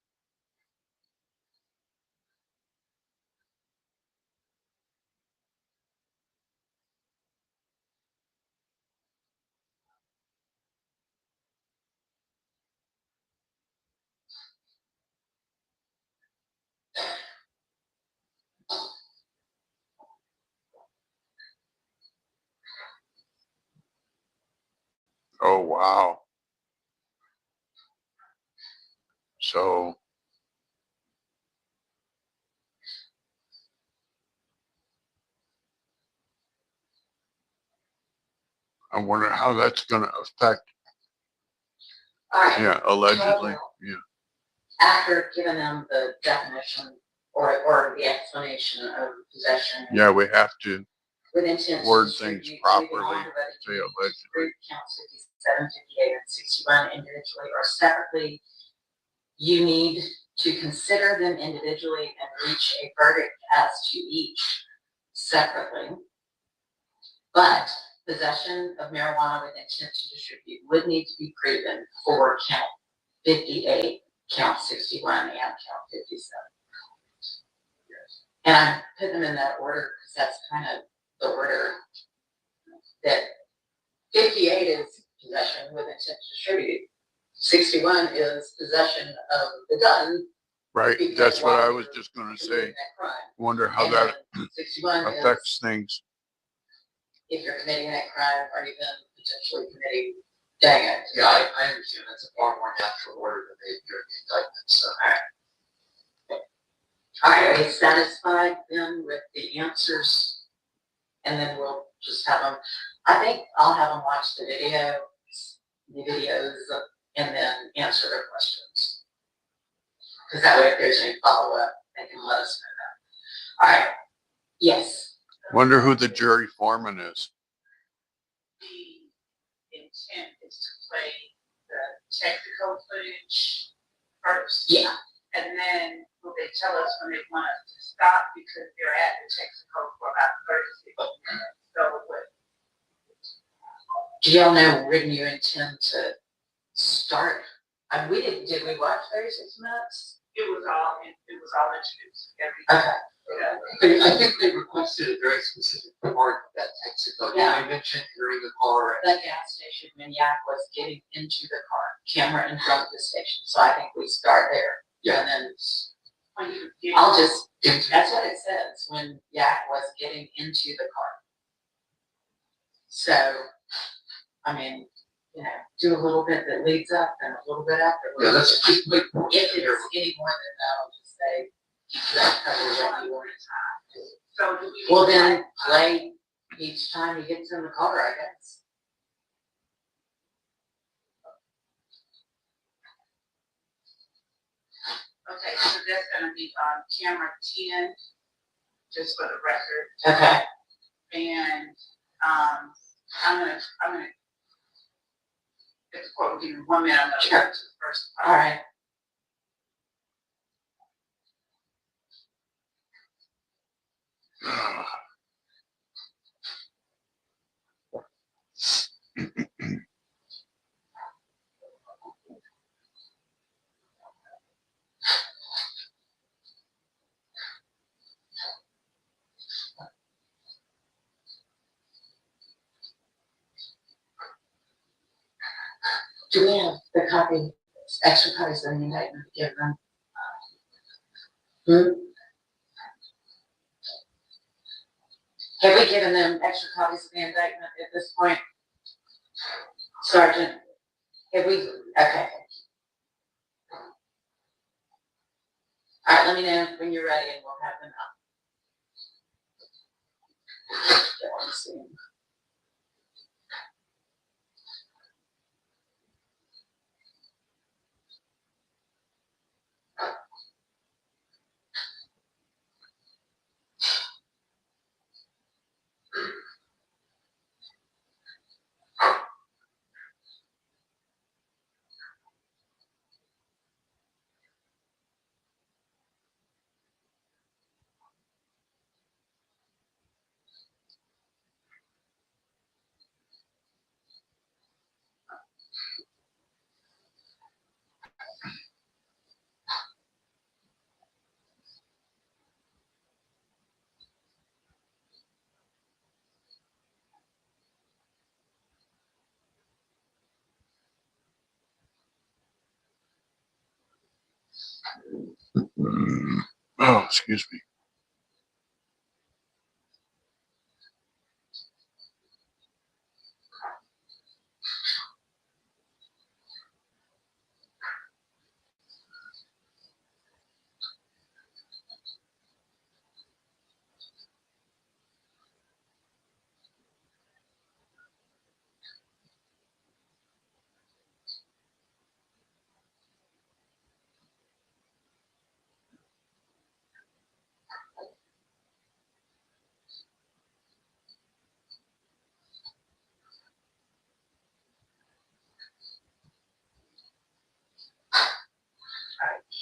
Oh, wow. So I wonder how that's going to affect, All right. yeah, allegedly. Yeah. After giving them the definition or the explanation of possession. Yeah, we have to With intent to word distribute, things may be properly, harmed by the say community. allegedly. Group counts 57, 58, and 61 individually or separately. You need to consider them individually and reach a verdict as to each separately. But possession of marijuana with intent to distribute would need to be proven for count 58, count 61, and count 57. And I put them in that order because that's kind of the order that 58 is possession with intent to distribute. 61 is possession of the gun. Right. Because That's what while I you're was just going to committing say. that crime. Wonder how And that then 61 is affects things. if you're committing that crime or even potentially committing, dang it. Yeah, I understand, that's a far more natural order than they appear in the indictment, so. All right, are you satisfied then with the answers? And then we'll just have them, I think I'll have them watch the videos, and then answer their questions. Because that way if there's any follow-up, they can let us know that. All right, yes. Wonder who the jury foreman is. The intent is to play the technical footage first. Yeah. And then will they tell us when they want us to stop because they're at the Texaco for about 36 minutes. So what? Do y'all know when you intend to start? Did we watch 36 minutes? It was all introduced. Okay. I think they requested a very specific part of that Texaco. Yeah. They mentioned during the call, The gas station, Maniac was getting into the car, camera in front of the station. So I think we start there. Yeah. And then When you get I'll just, that's what it says, when Yak was getting into the car. So, I mean, you know, do a little bit that leads up and a little bit afterwards. yeah, let's just make. If it's any more than that, I'll just say, that covers what you want. so do we? Well, then play each time he gets in the car, I guess. Okay, so that's gonna be on camera 10, just for the record. Okay. And, I'm gonna, if the court will give me 1 minute, I'm gonna go to the first part. All right. Do we have the copy, extra copies of the indictment to give them? Have we given them extra copies of the indictment at this point? Sergeant, have we, okay. All right, let me know when you're ready and we'll have them up. Let's see. Oh, excuse me.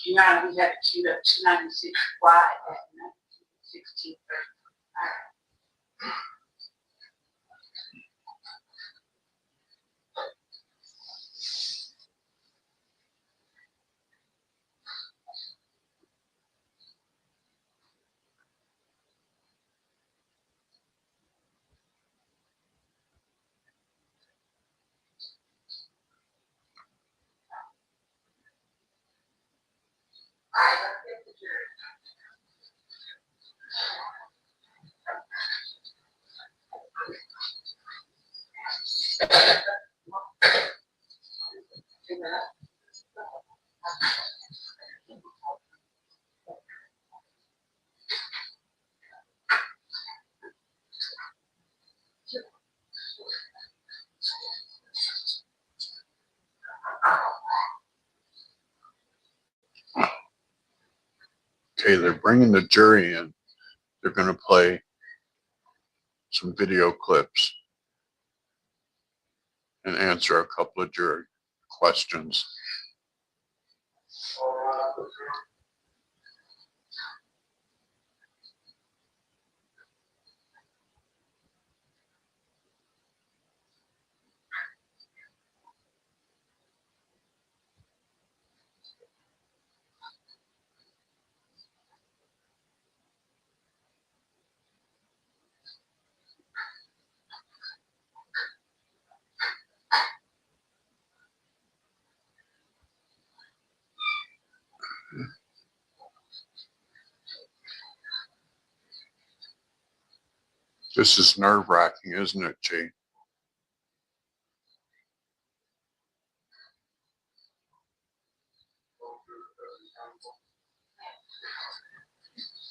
You know, we had it queued up 296 Y at 16:30. Okay, they're bringing the jury in. They're going to play some video clips and answer a couple of jury questions. This is nerve-wracking, isn't it, Jay?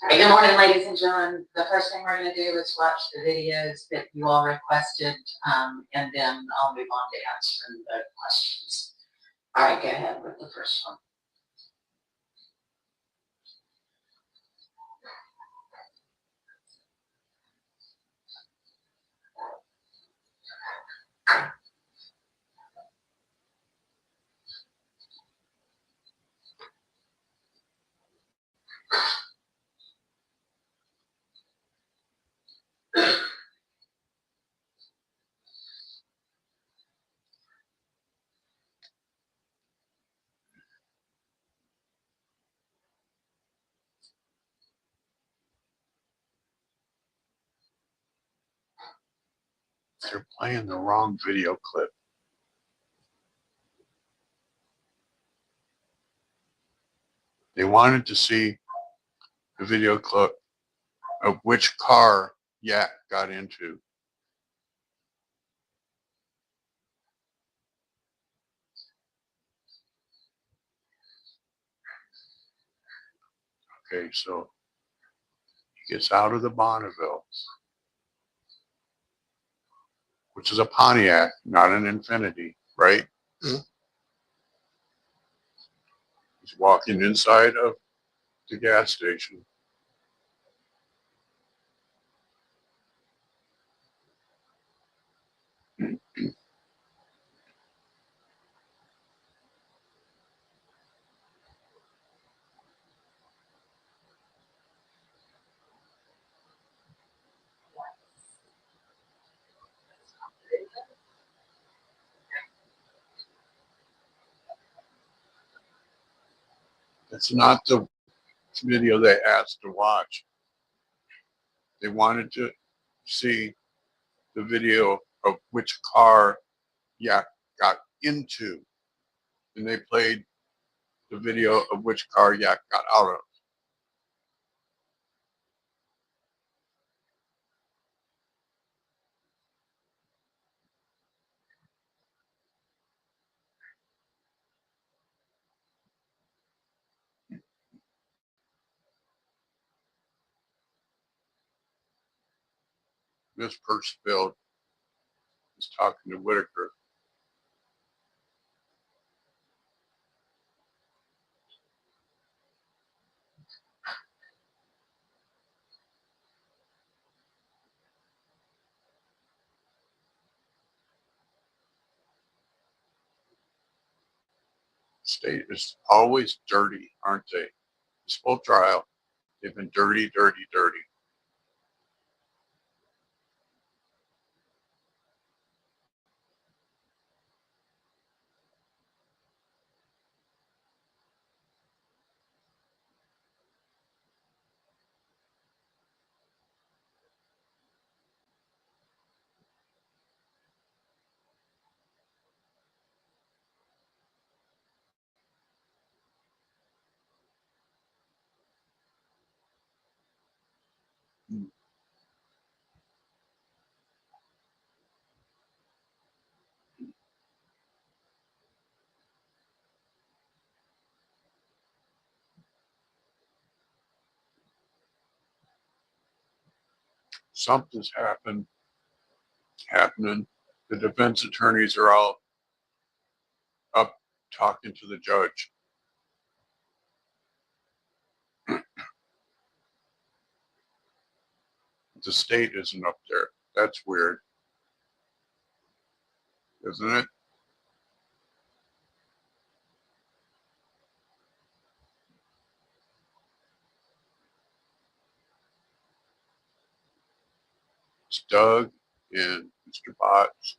Hey, good morning, ladies and gentlemen. The first thing we're gonna do is watch the videos that you all requested, and then I'll move on to answering the questions. All right, go ahead with the first one. They're playing the wrong video clip. They wanted to see the video clip of which car Yak got into. Okay, so he gets out of the Bonneville, which is a Pontiac, not an Infiniti, right? Mhm. He's walking inside of the gas station. It's not the video they asked to watch. They wanted to see the video of which car Yak got into. And they played the video of which car Yak got out of. Miss Percival is talking to Whitaker. State is always dirty, aren't they? This whole trial, they've been dirty, dirty, dirty. Something's happening. The defense attorneys are all up talking to the judge. The state isn't up there. That's weird, isn't it? It's Doug and Mr. Botts.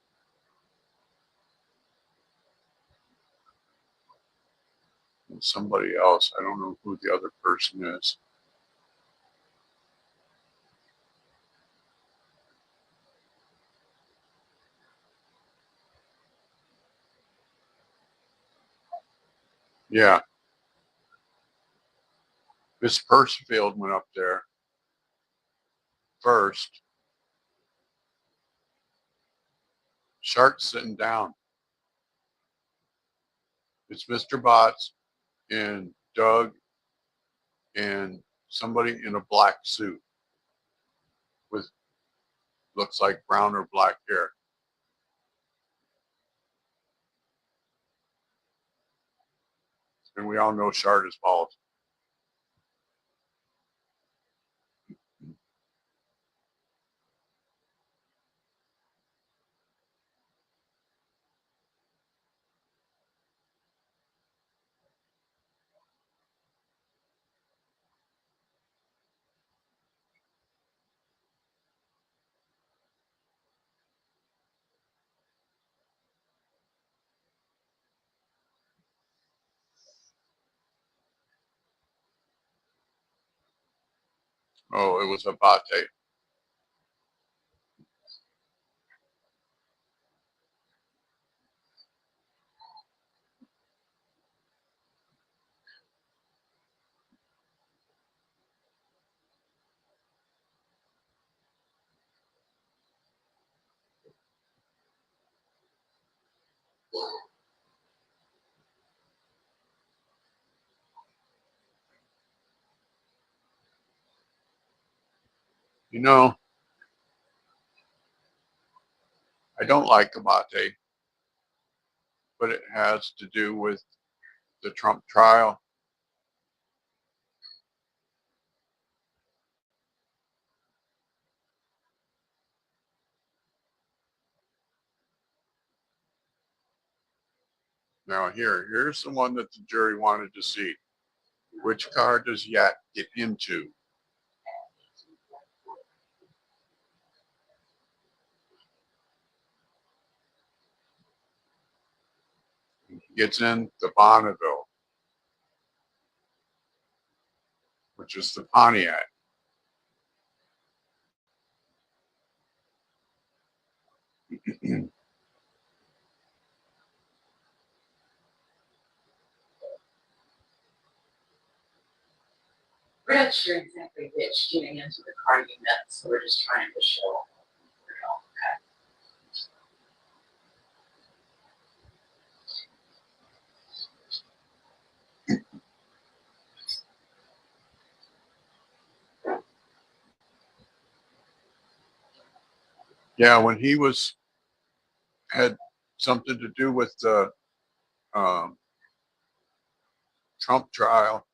And somebody else. I don't know who the other person is. Yeah. Miss Percival went up there first. Shark's sitting down. It's Mr. Botts and Doug and somebody in a black suit with looks like brown or black hair. And we all know Shard is bald. Oh, it was Abate. You know, I don't like Abate, but it has to do with the Trump trial. Now here's the one that the jury wanted to see. Which car does Yat get into? He gets in the Bonneville, which is the Pontiac. We're not sure exactly which getting into the car you meant, so we're just trying to show. Yeah, when he had something to do with the Trump trial,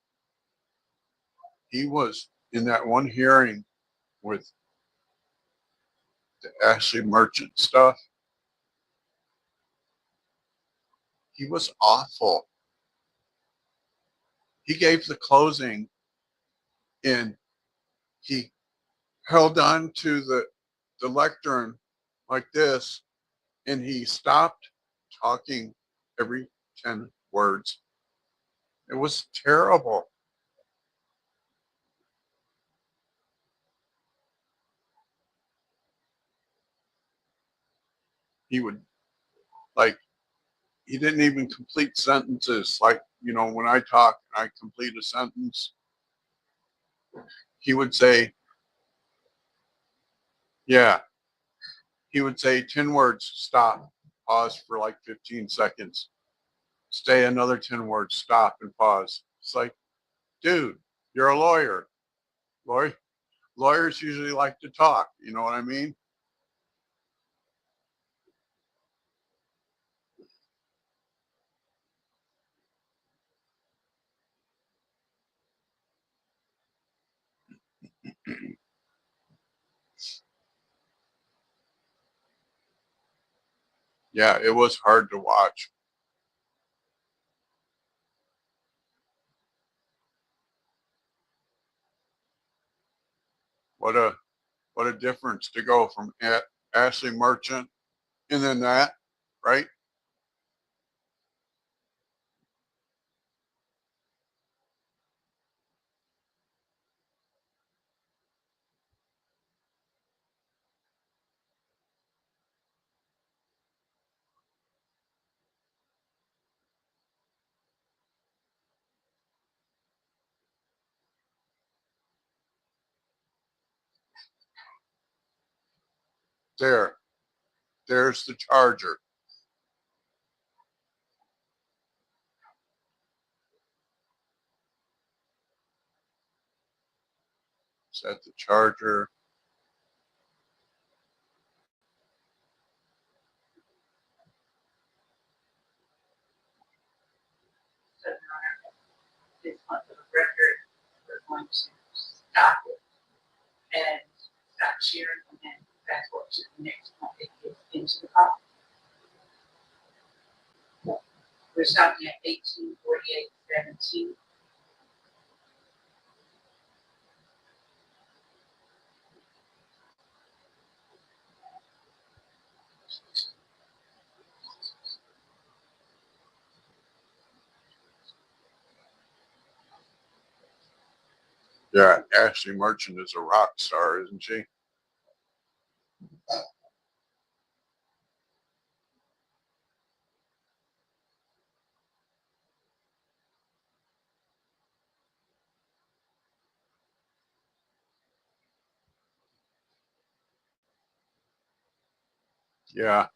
he was in that one hearing with the Ashley Merchant stuff. He was awful. He gave the closing and he held on to the lectern like this, and he stopped talking every 10 words. It was terrible. He would, like, he didn't even complete sentences. Like, when I talk, I complete a sentence. He would say, yeah, he would say 10 words, stop, pause for like 15 seconds, stay another 10 words, stop and pause. It's like, dude, you're a lawyer. Lawyers usually like to talk. You know what I mean? Yeah, it was hard to watch. What a difference to go from Ashley Merchant and then that, right? There's the charger. Set the charger. So now, this month of the record, we're going to stop it and stop sharing and then fast forward to the next one that gets into the call. We're stopping at 18:48:17. Yeah, Ashley Merchant is a rock star, isn't she? Yeah.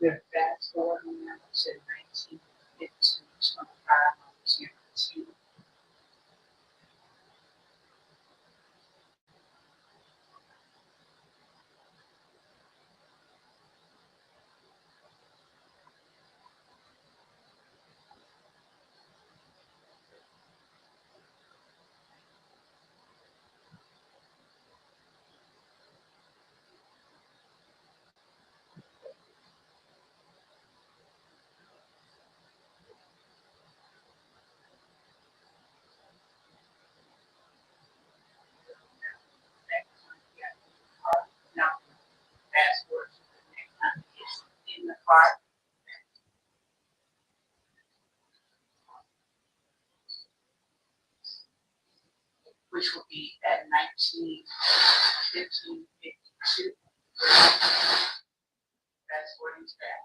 We're fast forwarding now to 19:15:25 on TNT. which will be at 1552. That's according to that.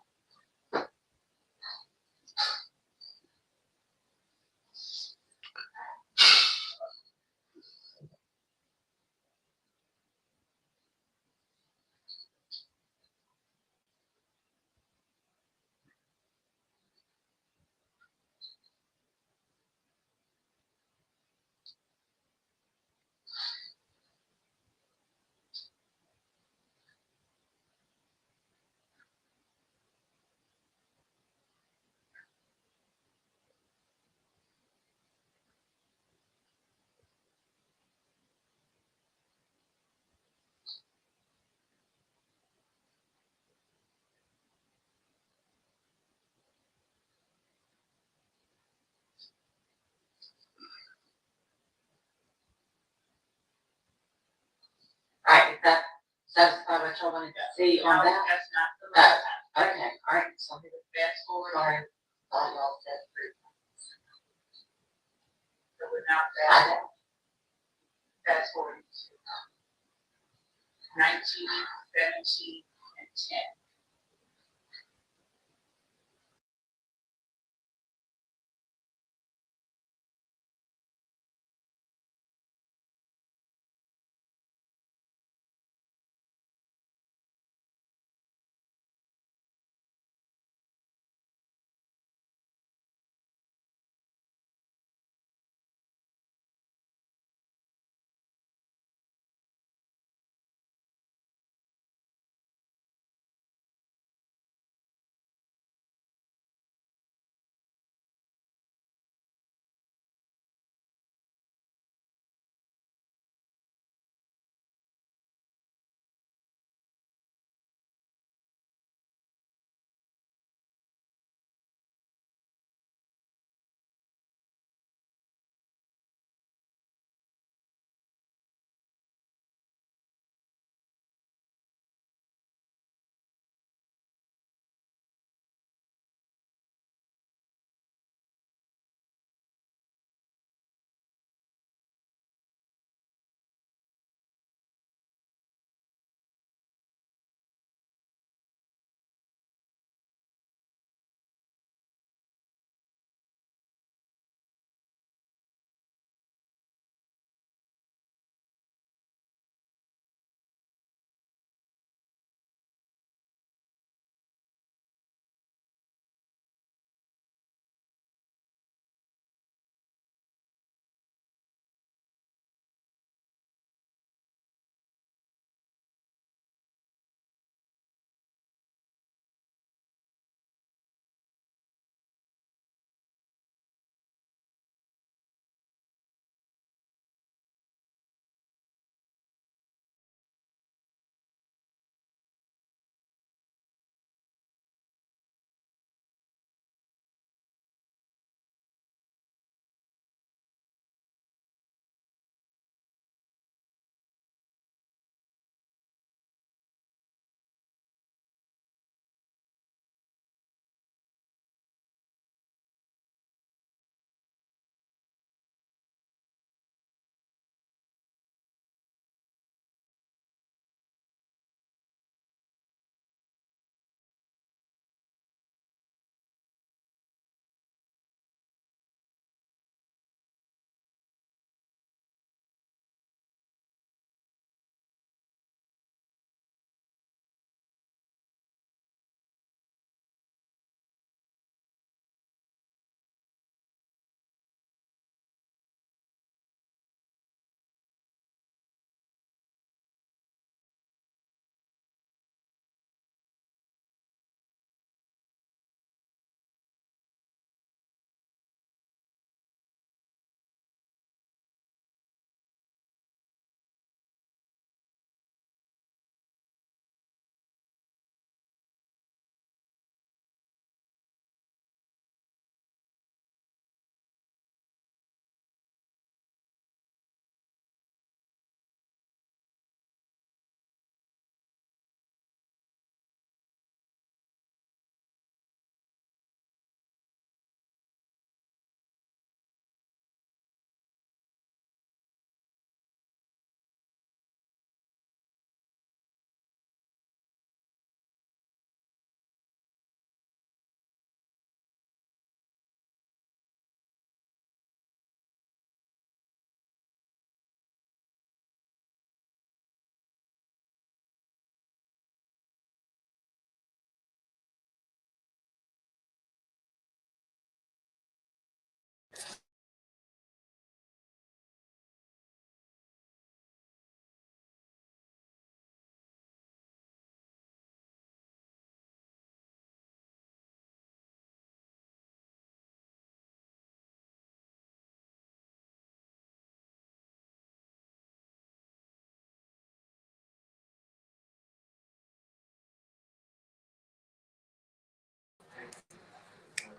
Alright, is that satisfy what y'all wanted to see No, on that? that's not the No. last time. Okay, alright, so Fast forward, sorry, thought y'all said so we're now I fast forward to 19, 17, and 10.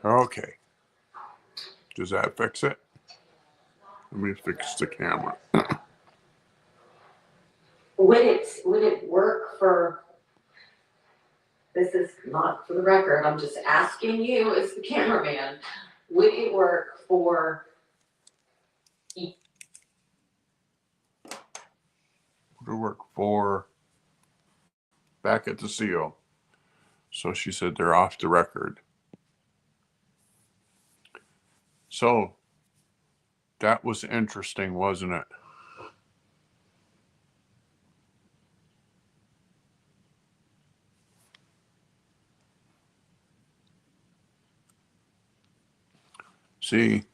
Okay. Does that fix it? Let me fix the camera. Would it work for, this is not for the record, I'm just asking you as the cameraman, would it work for, Would it work for back at the seal? So she said they're off the record. So that was interesting, wasn't it? See,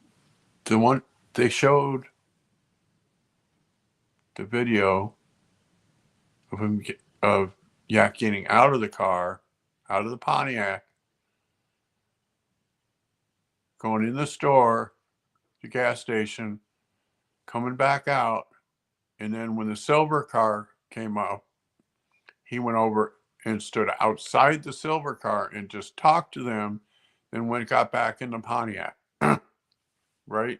the one they showed the video of him of Yak getting out of the car, out of the Pontiac, going in the store, the gas station, coming back out, and then when the silver car came up, he went over and stood outside the silver car and just talked to them, then got back in the Pontiac. Right?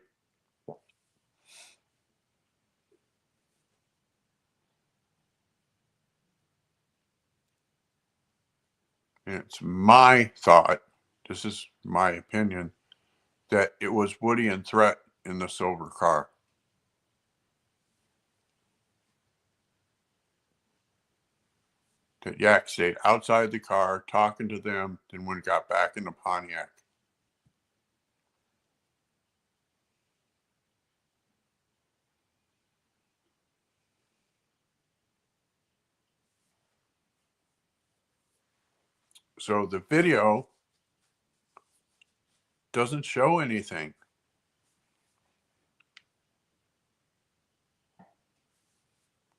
And it's my thought, this is my opinion, that it was Woody and Threat in the silver car. That Yak stayed outside the car talking to them, then when it got back in the Pontiac. So the video doesn't show anything.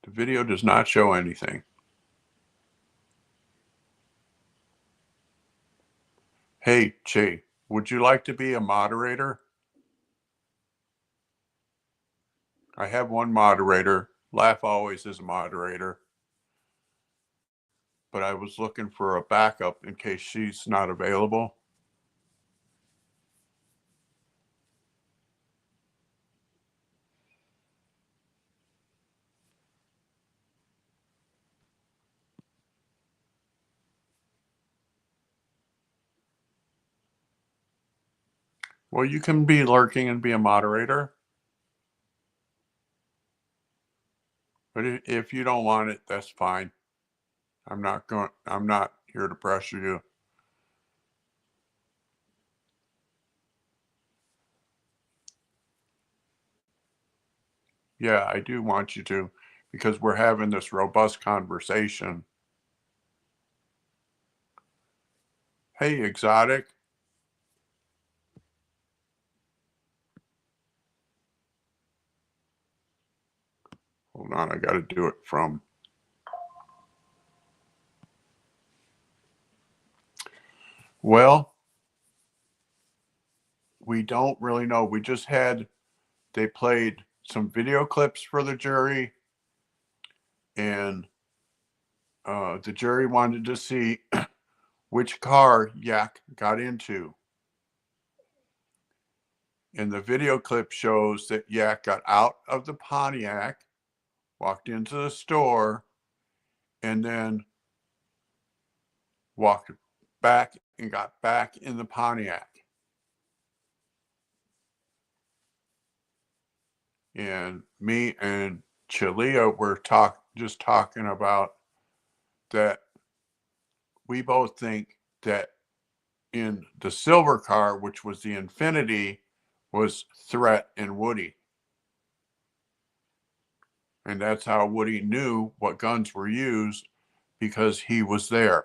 The video does not show anything. Hey, Che, would you like to be a moderator? I have one moderator. Laugh always is a moderator. But I was looking for a backup in case she's not available. Well, you can be lurking and be a moderator. But if you don't want it, that's fine. I'm not here to pressure you. Yeah, I do want you to, because we're having this robust conversation. Hey, Exotic. Hold on, I got to do it from. Well, we don't really know. We just they played some video clips for the jury, and the jury wanted to see which car Yak got into. And the video clip shows that Yak got out of the Pontiac, walked into the store, and then walked back and got back in the Pontiac. And me and Chalia were just talking about that. We both think that in the silver car, which was the Infinity, was Threat and Woody. And that's how Woody knew what guns were used, because he was there.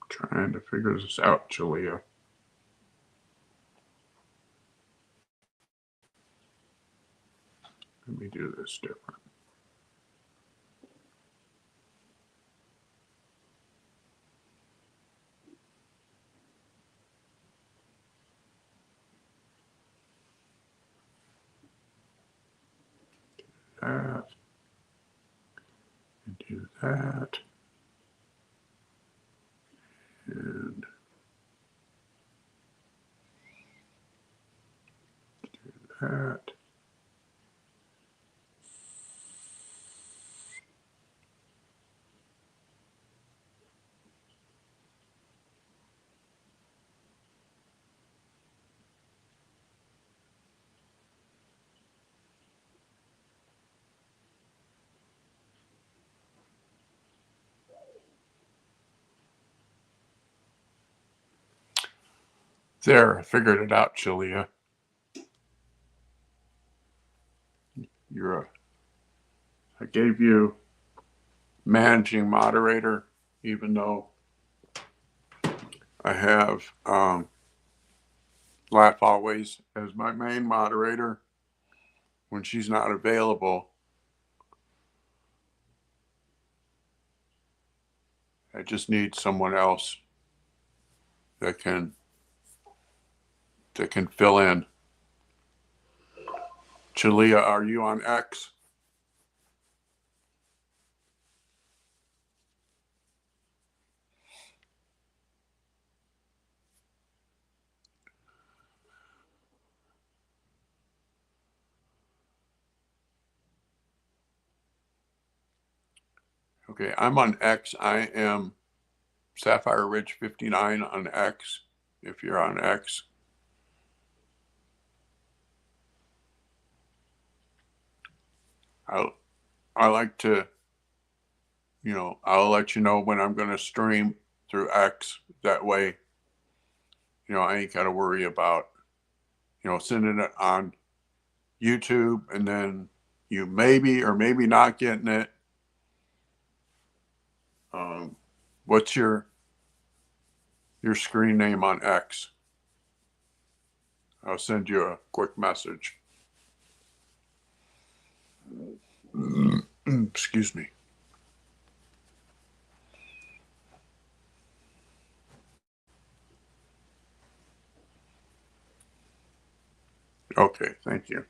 Trying to figure this out, Julia. Let me do this different. That. And do that. And that. There, I figured it out, Julia. I gave you managing moderator, even though I have Laugh Always as my main moderator. When she's not available, I just need someone else that can fill in. Julia, are you on X? Okay, I'm on X. I am Sapphire Ridge 59 on X. If you're on X, I like to, I'll let you know when I'm going to stream through X. That way, I ain't got to worry about, sending it on YouTube and then you maybe or maybe not getting it. What's your screen name on X? I'll send you a quick message. Excuse me. Okay, thank you.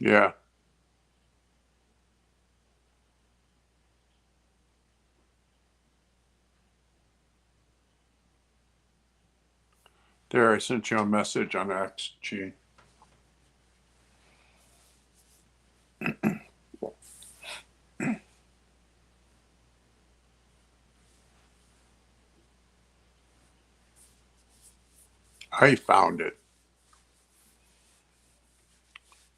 Yeah. There, I sent you a message on X, Gene. I found it.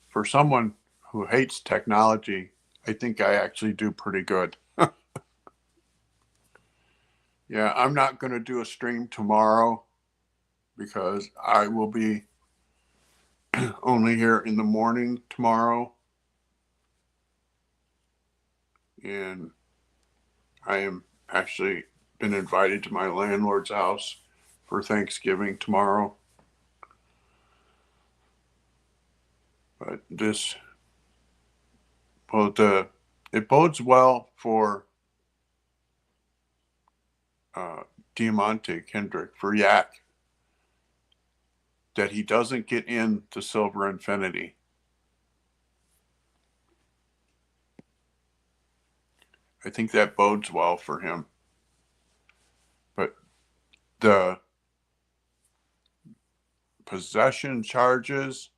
For someone who hates technology, I think I actually do pretty good. Yeah, I'm not going to do a stream tomorrow because I will be only here in the morning tomorrow. And I am actually been invited to my landlord's house for Thanksgiving tomorrow. But this, well, it bodes well for Diamante Kendrick, for Yak, that he doesn't get in the Silver Infinity. I think that bodes well for him. But the possession charges,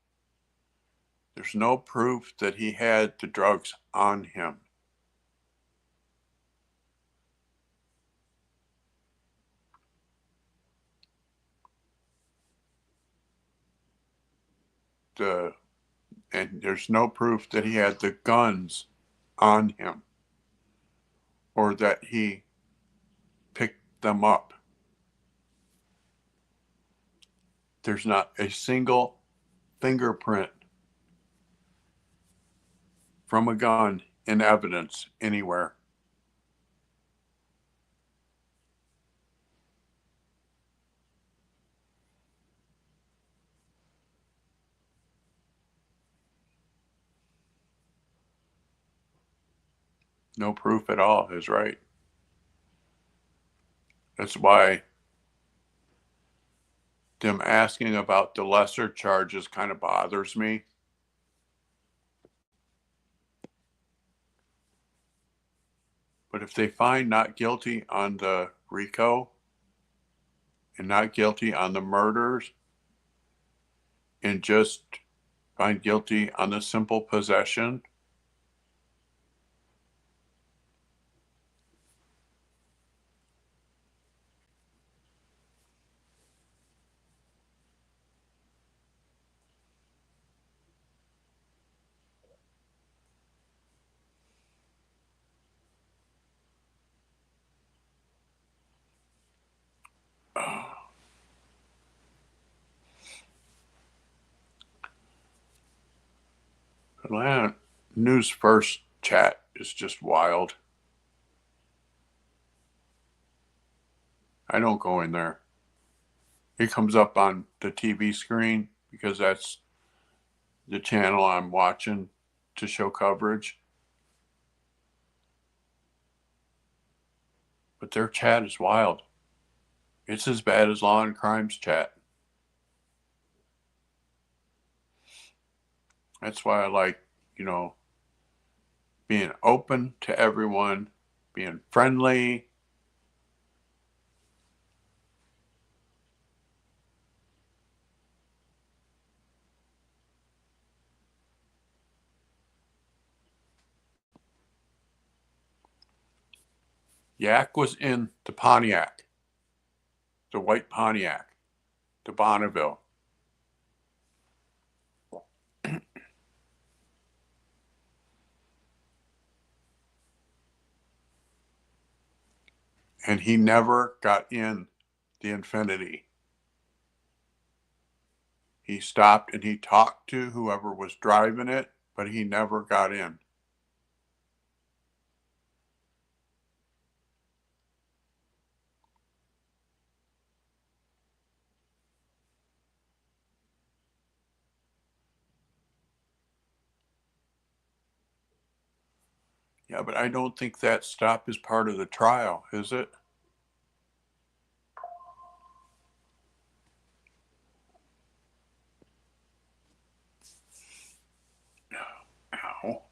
there's no proof that he had the drugs on him. And there's no proof that he had the guns on him or that he picked them up. There's not a single fingerprint from a gun in evidence anywhere. No proof at all is right. That's why them asking about the lesser charges kind of bothers me. But if they find not guilty on the RICO and not guilty on the murders and just find guilty on the simple possession, Atlanta News First chat is just wild. I don't go in there. It comes up on the TV screen because that's the channel I'm watching to show coverage. But their chat is wild. It's as bad as Law and Crimes chat. That's why I like, you know, being open to everyone, being friendly. Yak was in the Pontiac, the white Pontiac, the Bonneville. And he never got in the Infinity. He stopped and he talked to whoever was driving it, but he never got in. Yeah, but I don't think that stop is part of the trial, is it? Ow.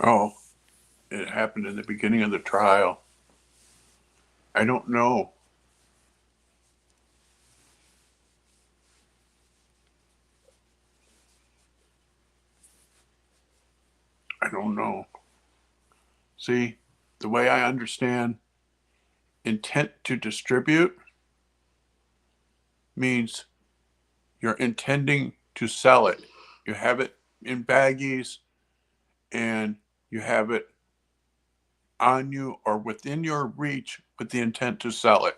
Oh, it happened in the beginning of the trial. I don't know. I don't know. See, the way I understand intent to distribute means you're intending to sell it. You have it in baggies and you have it on you or within your reach with the intent to sell it.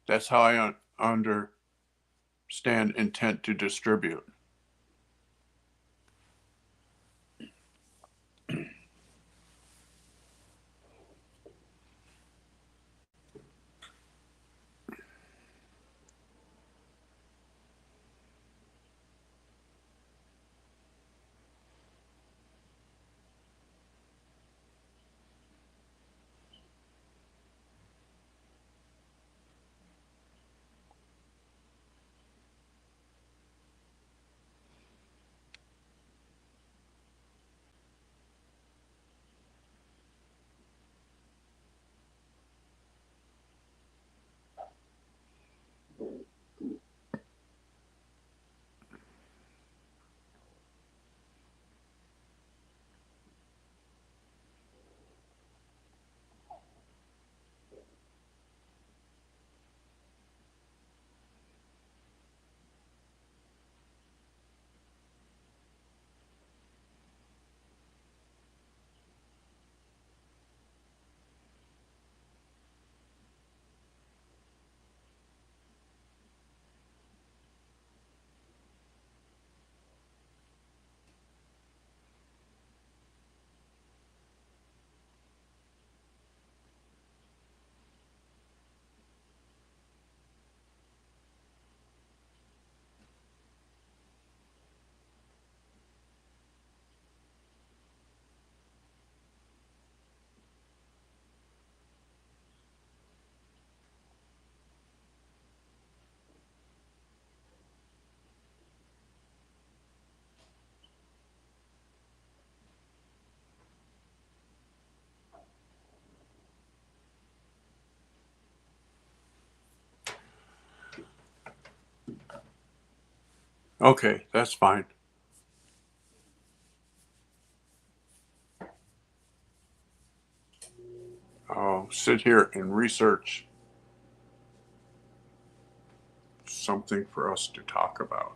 That's how I understand intent to distribute. Okay, that's fine. I'll sit here and research something for us to talk about.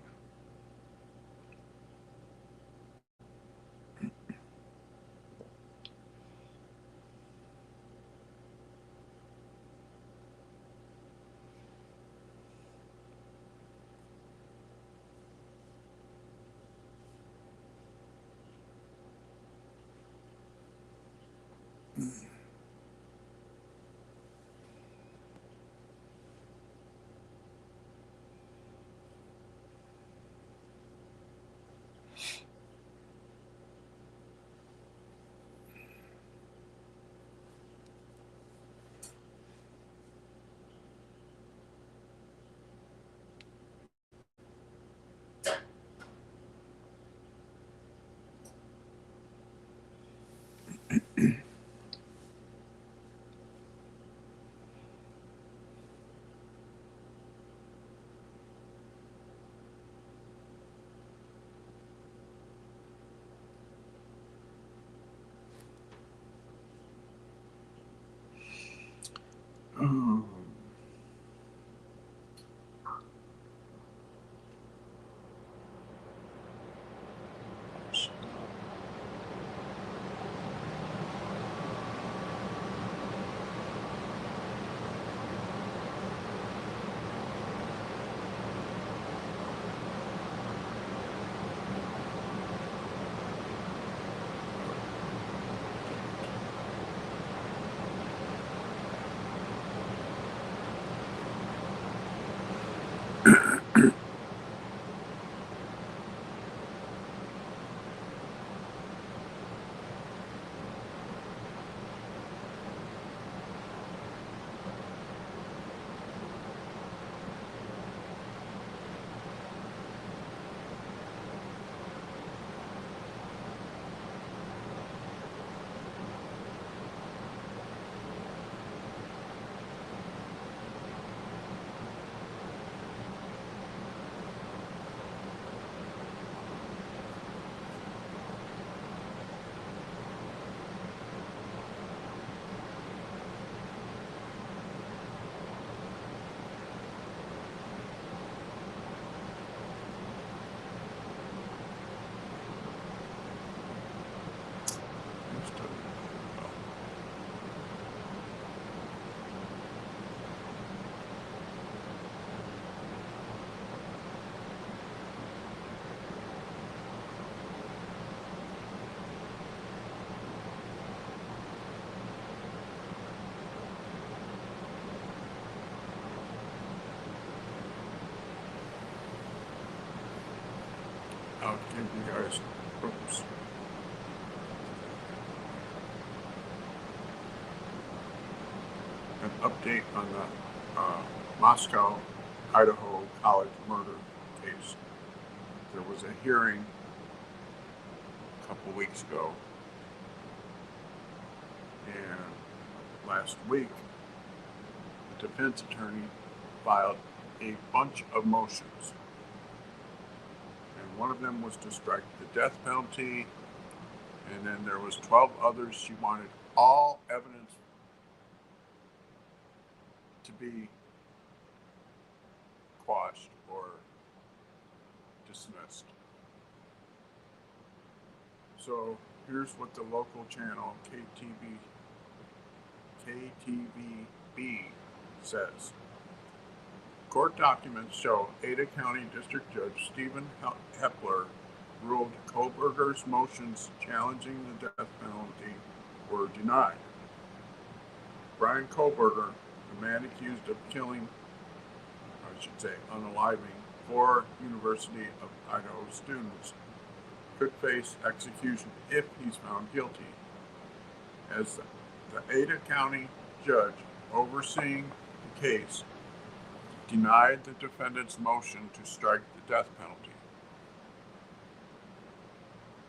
I'll give you guys, oops, an update on the Moscow, Idaho college murder case. There was a hearing a couple weeks ago, and last week, the defense attorney filed a bunch of motions. And one of them was to strike the death penalty, and then there was 12 others. She wanted all evidence to be quashed or dismissed. So here's what the local channel KTVB says. Court documents show Ada County District Judge Stephen Hepler ruled Kohlberger's motions challenging the death penalty were denied. Brian Kohlberger, the man accused of killing, I should say unaliving, 4 University of Idaho students, could face execution if he's found guilty. As the Ada County judge overseeing the case denied the defendant's motion to strike the death penalty.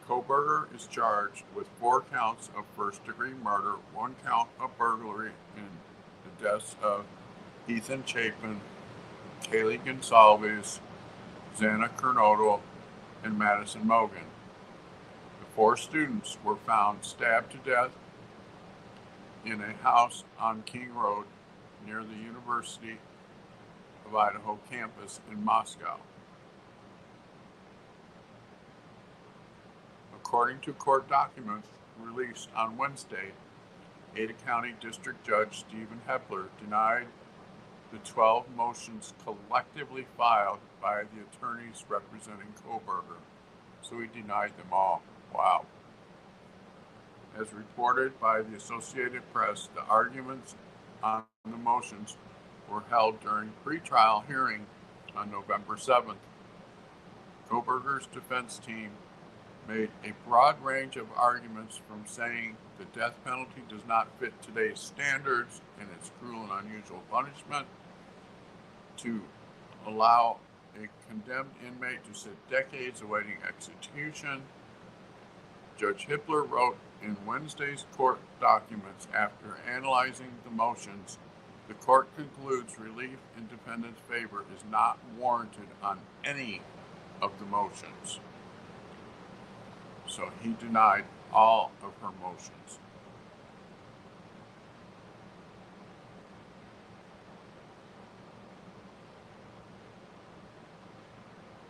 Kohlberger is charged with 4 counts of first-degree murder, 1 count of burglary in the deaths of Ethan Chapin, Kaylee Gonsalves, Xana Kernodle, and Madison Mogan. The 4 students were found stabbed to death in a house on King Road near the University of Idaho campus in Moscow. According to court documents released on Wednesday, Ada County District Judge Stephen Hepler denied the 12 motions collectively filed by the attorneys representing Kohlberger, so he denied them all. Wow. As reported by the Associated Press, the arguments on the motions were held during pretrial hearing on November 7th. Kohlberger's defense team made a broad range of arguments, from saying the death penalty does not fit today's standards and it's cruel and unusual punishment, to allow a condemned inmate to sit decades awaiting execution. Judge Hepler wrote in Wednesday's court documents, after analyzing the motions, the court concludes relief in defendant's favor is not warranted on any of the motions. So he denied all of her motions.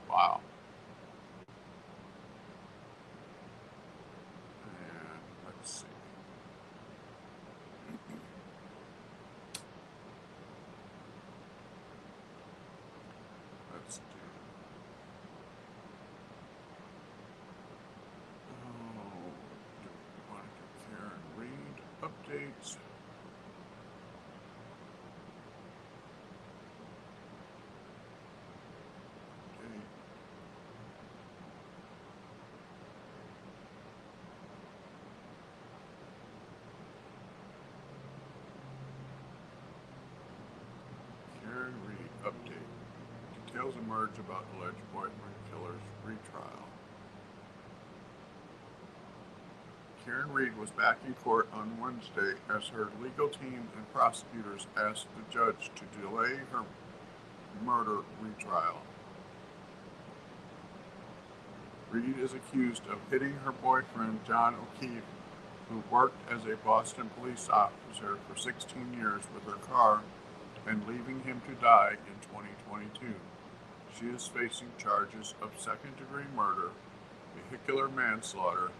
Wow. And let's see. Let's do. Oh, do we want to do Karen Reed updates? Okay. Karen Reed update. Details emerge about alleged boyfriend killer's retrial. Karen Reed was back in court on Wednesday as her legal team and prosecutors asked the judge to delay her murder retrial. Reed is accused of hitting her boyfriend, John O'Keefe, who worked as a Boston police officer for 16 years, with her car and leaving him to die in 2022. She is facing charges of second-degree murder, vehicular manslaughter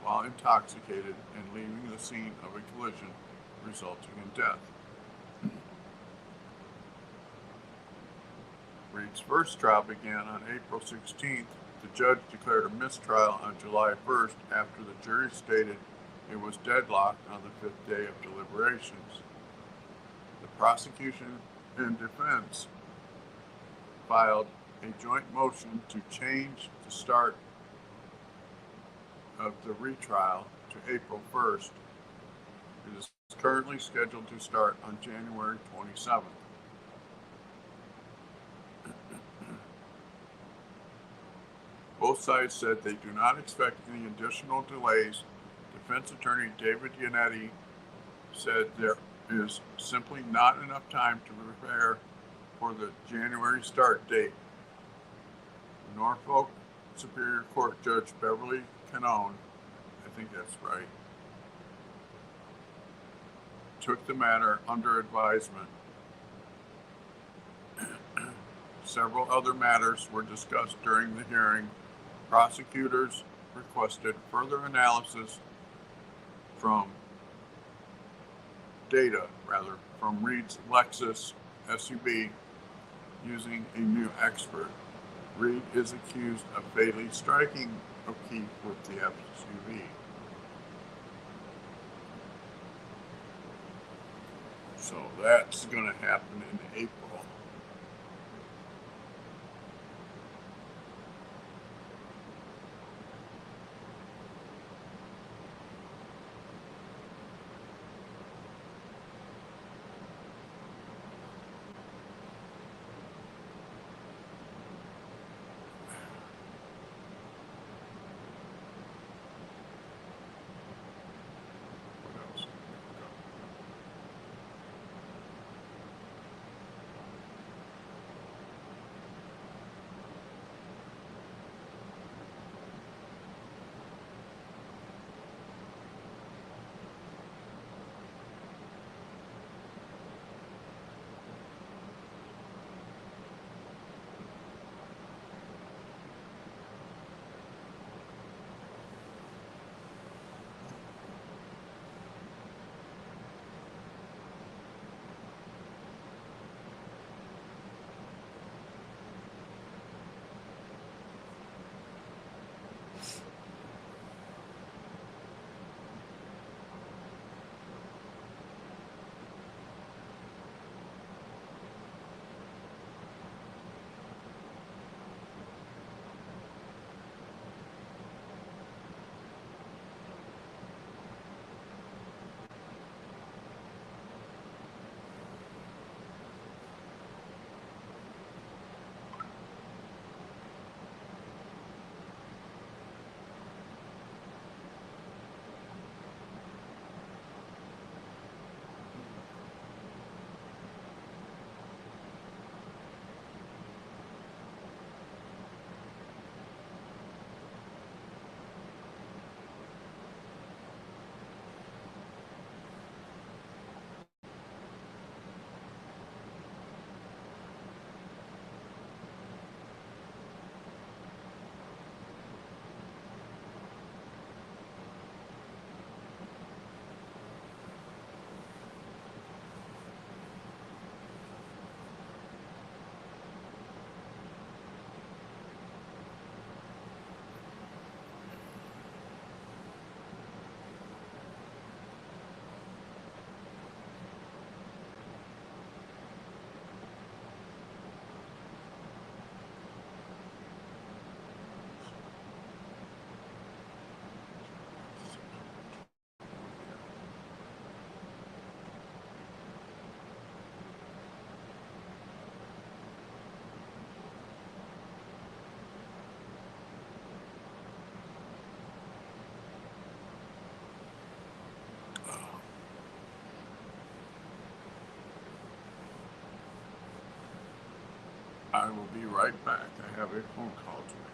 while intoxicated, and leaving the scene of a collision resulting in death. Reed's first trial began on April 16th. The judge declared a mistrial on July 1st after the jury stated it was deadlocked on the 5th day of deliberations. The prosecution and defense filed a joint motion to change the start of the retrial to April 1st. It is currently scheduled to start on January 27th. Both sides said they do not expect any additional delays. Defense attorney David Yannetti said there is simply not enough time to prepare for the January start date. Norfolk Superior Court Judge Beverly Canone, I think that's right, took the matter under advisement. Several other matters were discussed during the hearing. Prosecutors requested further analysis from from Reed's Lexus SUV using a new expert. Reed is accused of fatally striking O'Keefe with the SUV. So that's going to happen in April. What else? I will be right back. I have a phone call to make.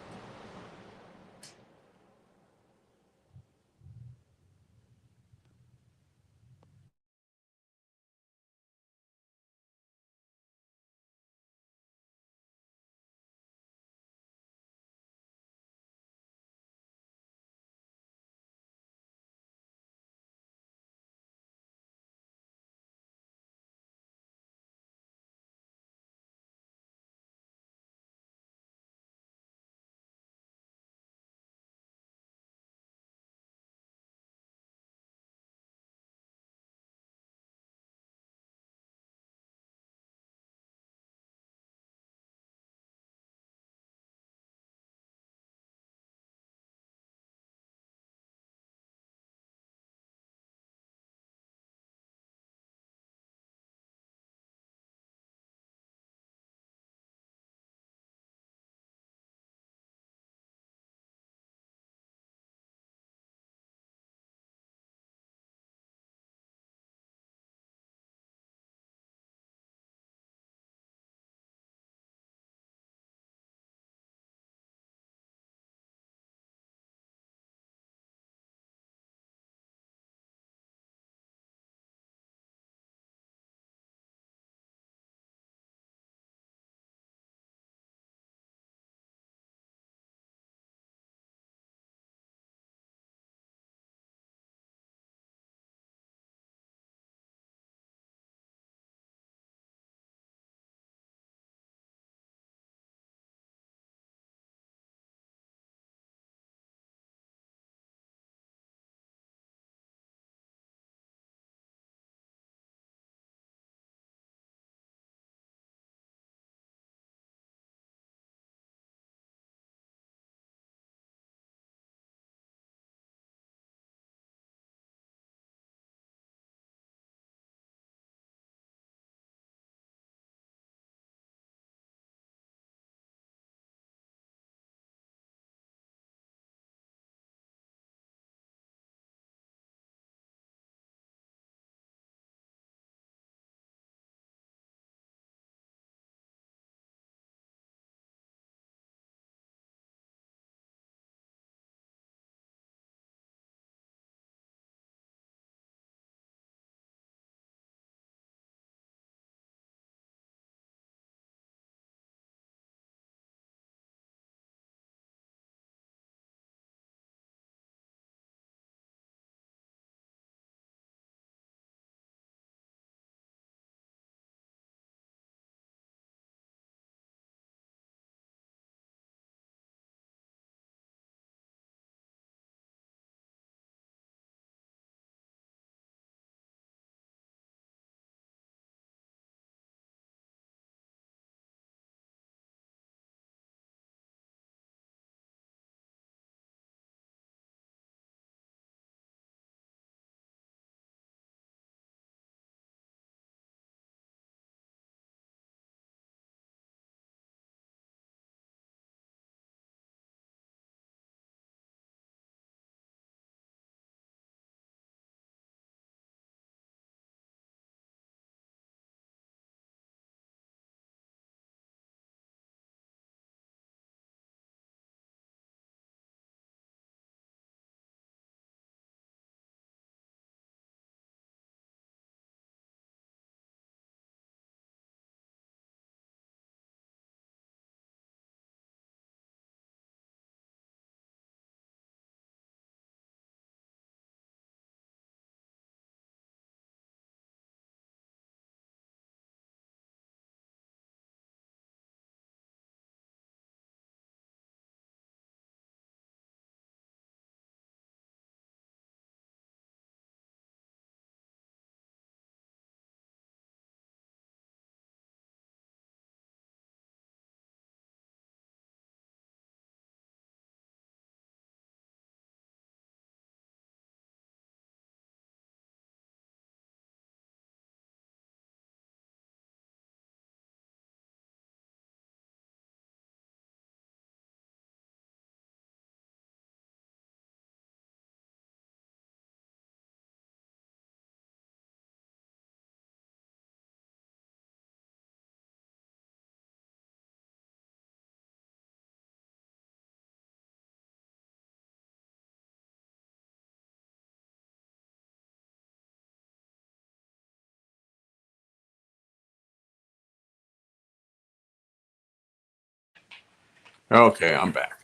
Okay, I'm back.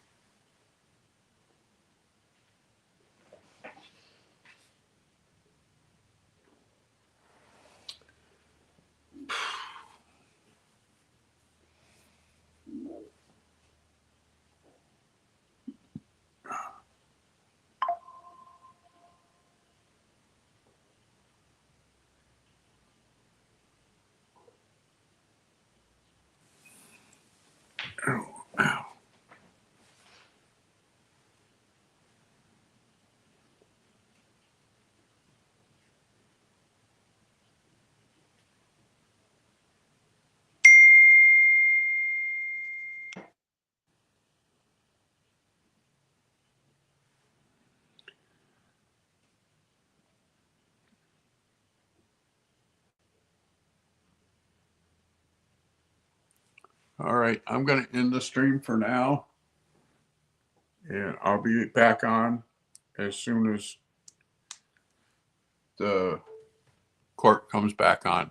All right, I'm going to end the stream for now, and I'll be back on as soon as the court comes back on.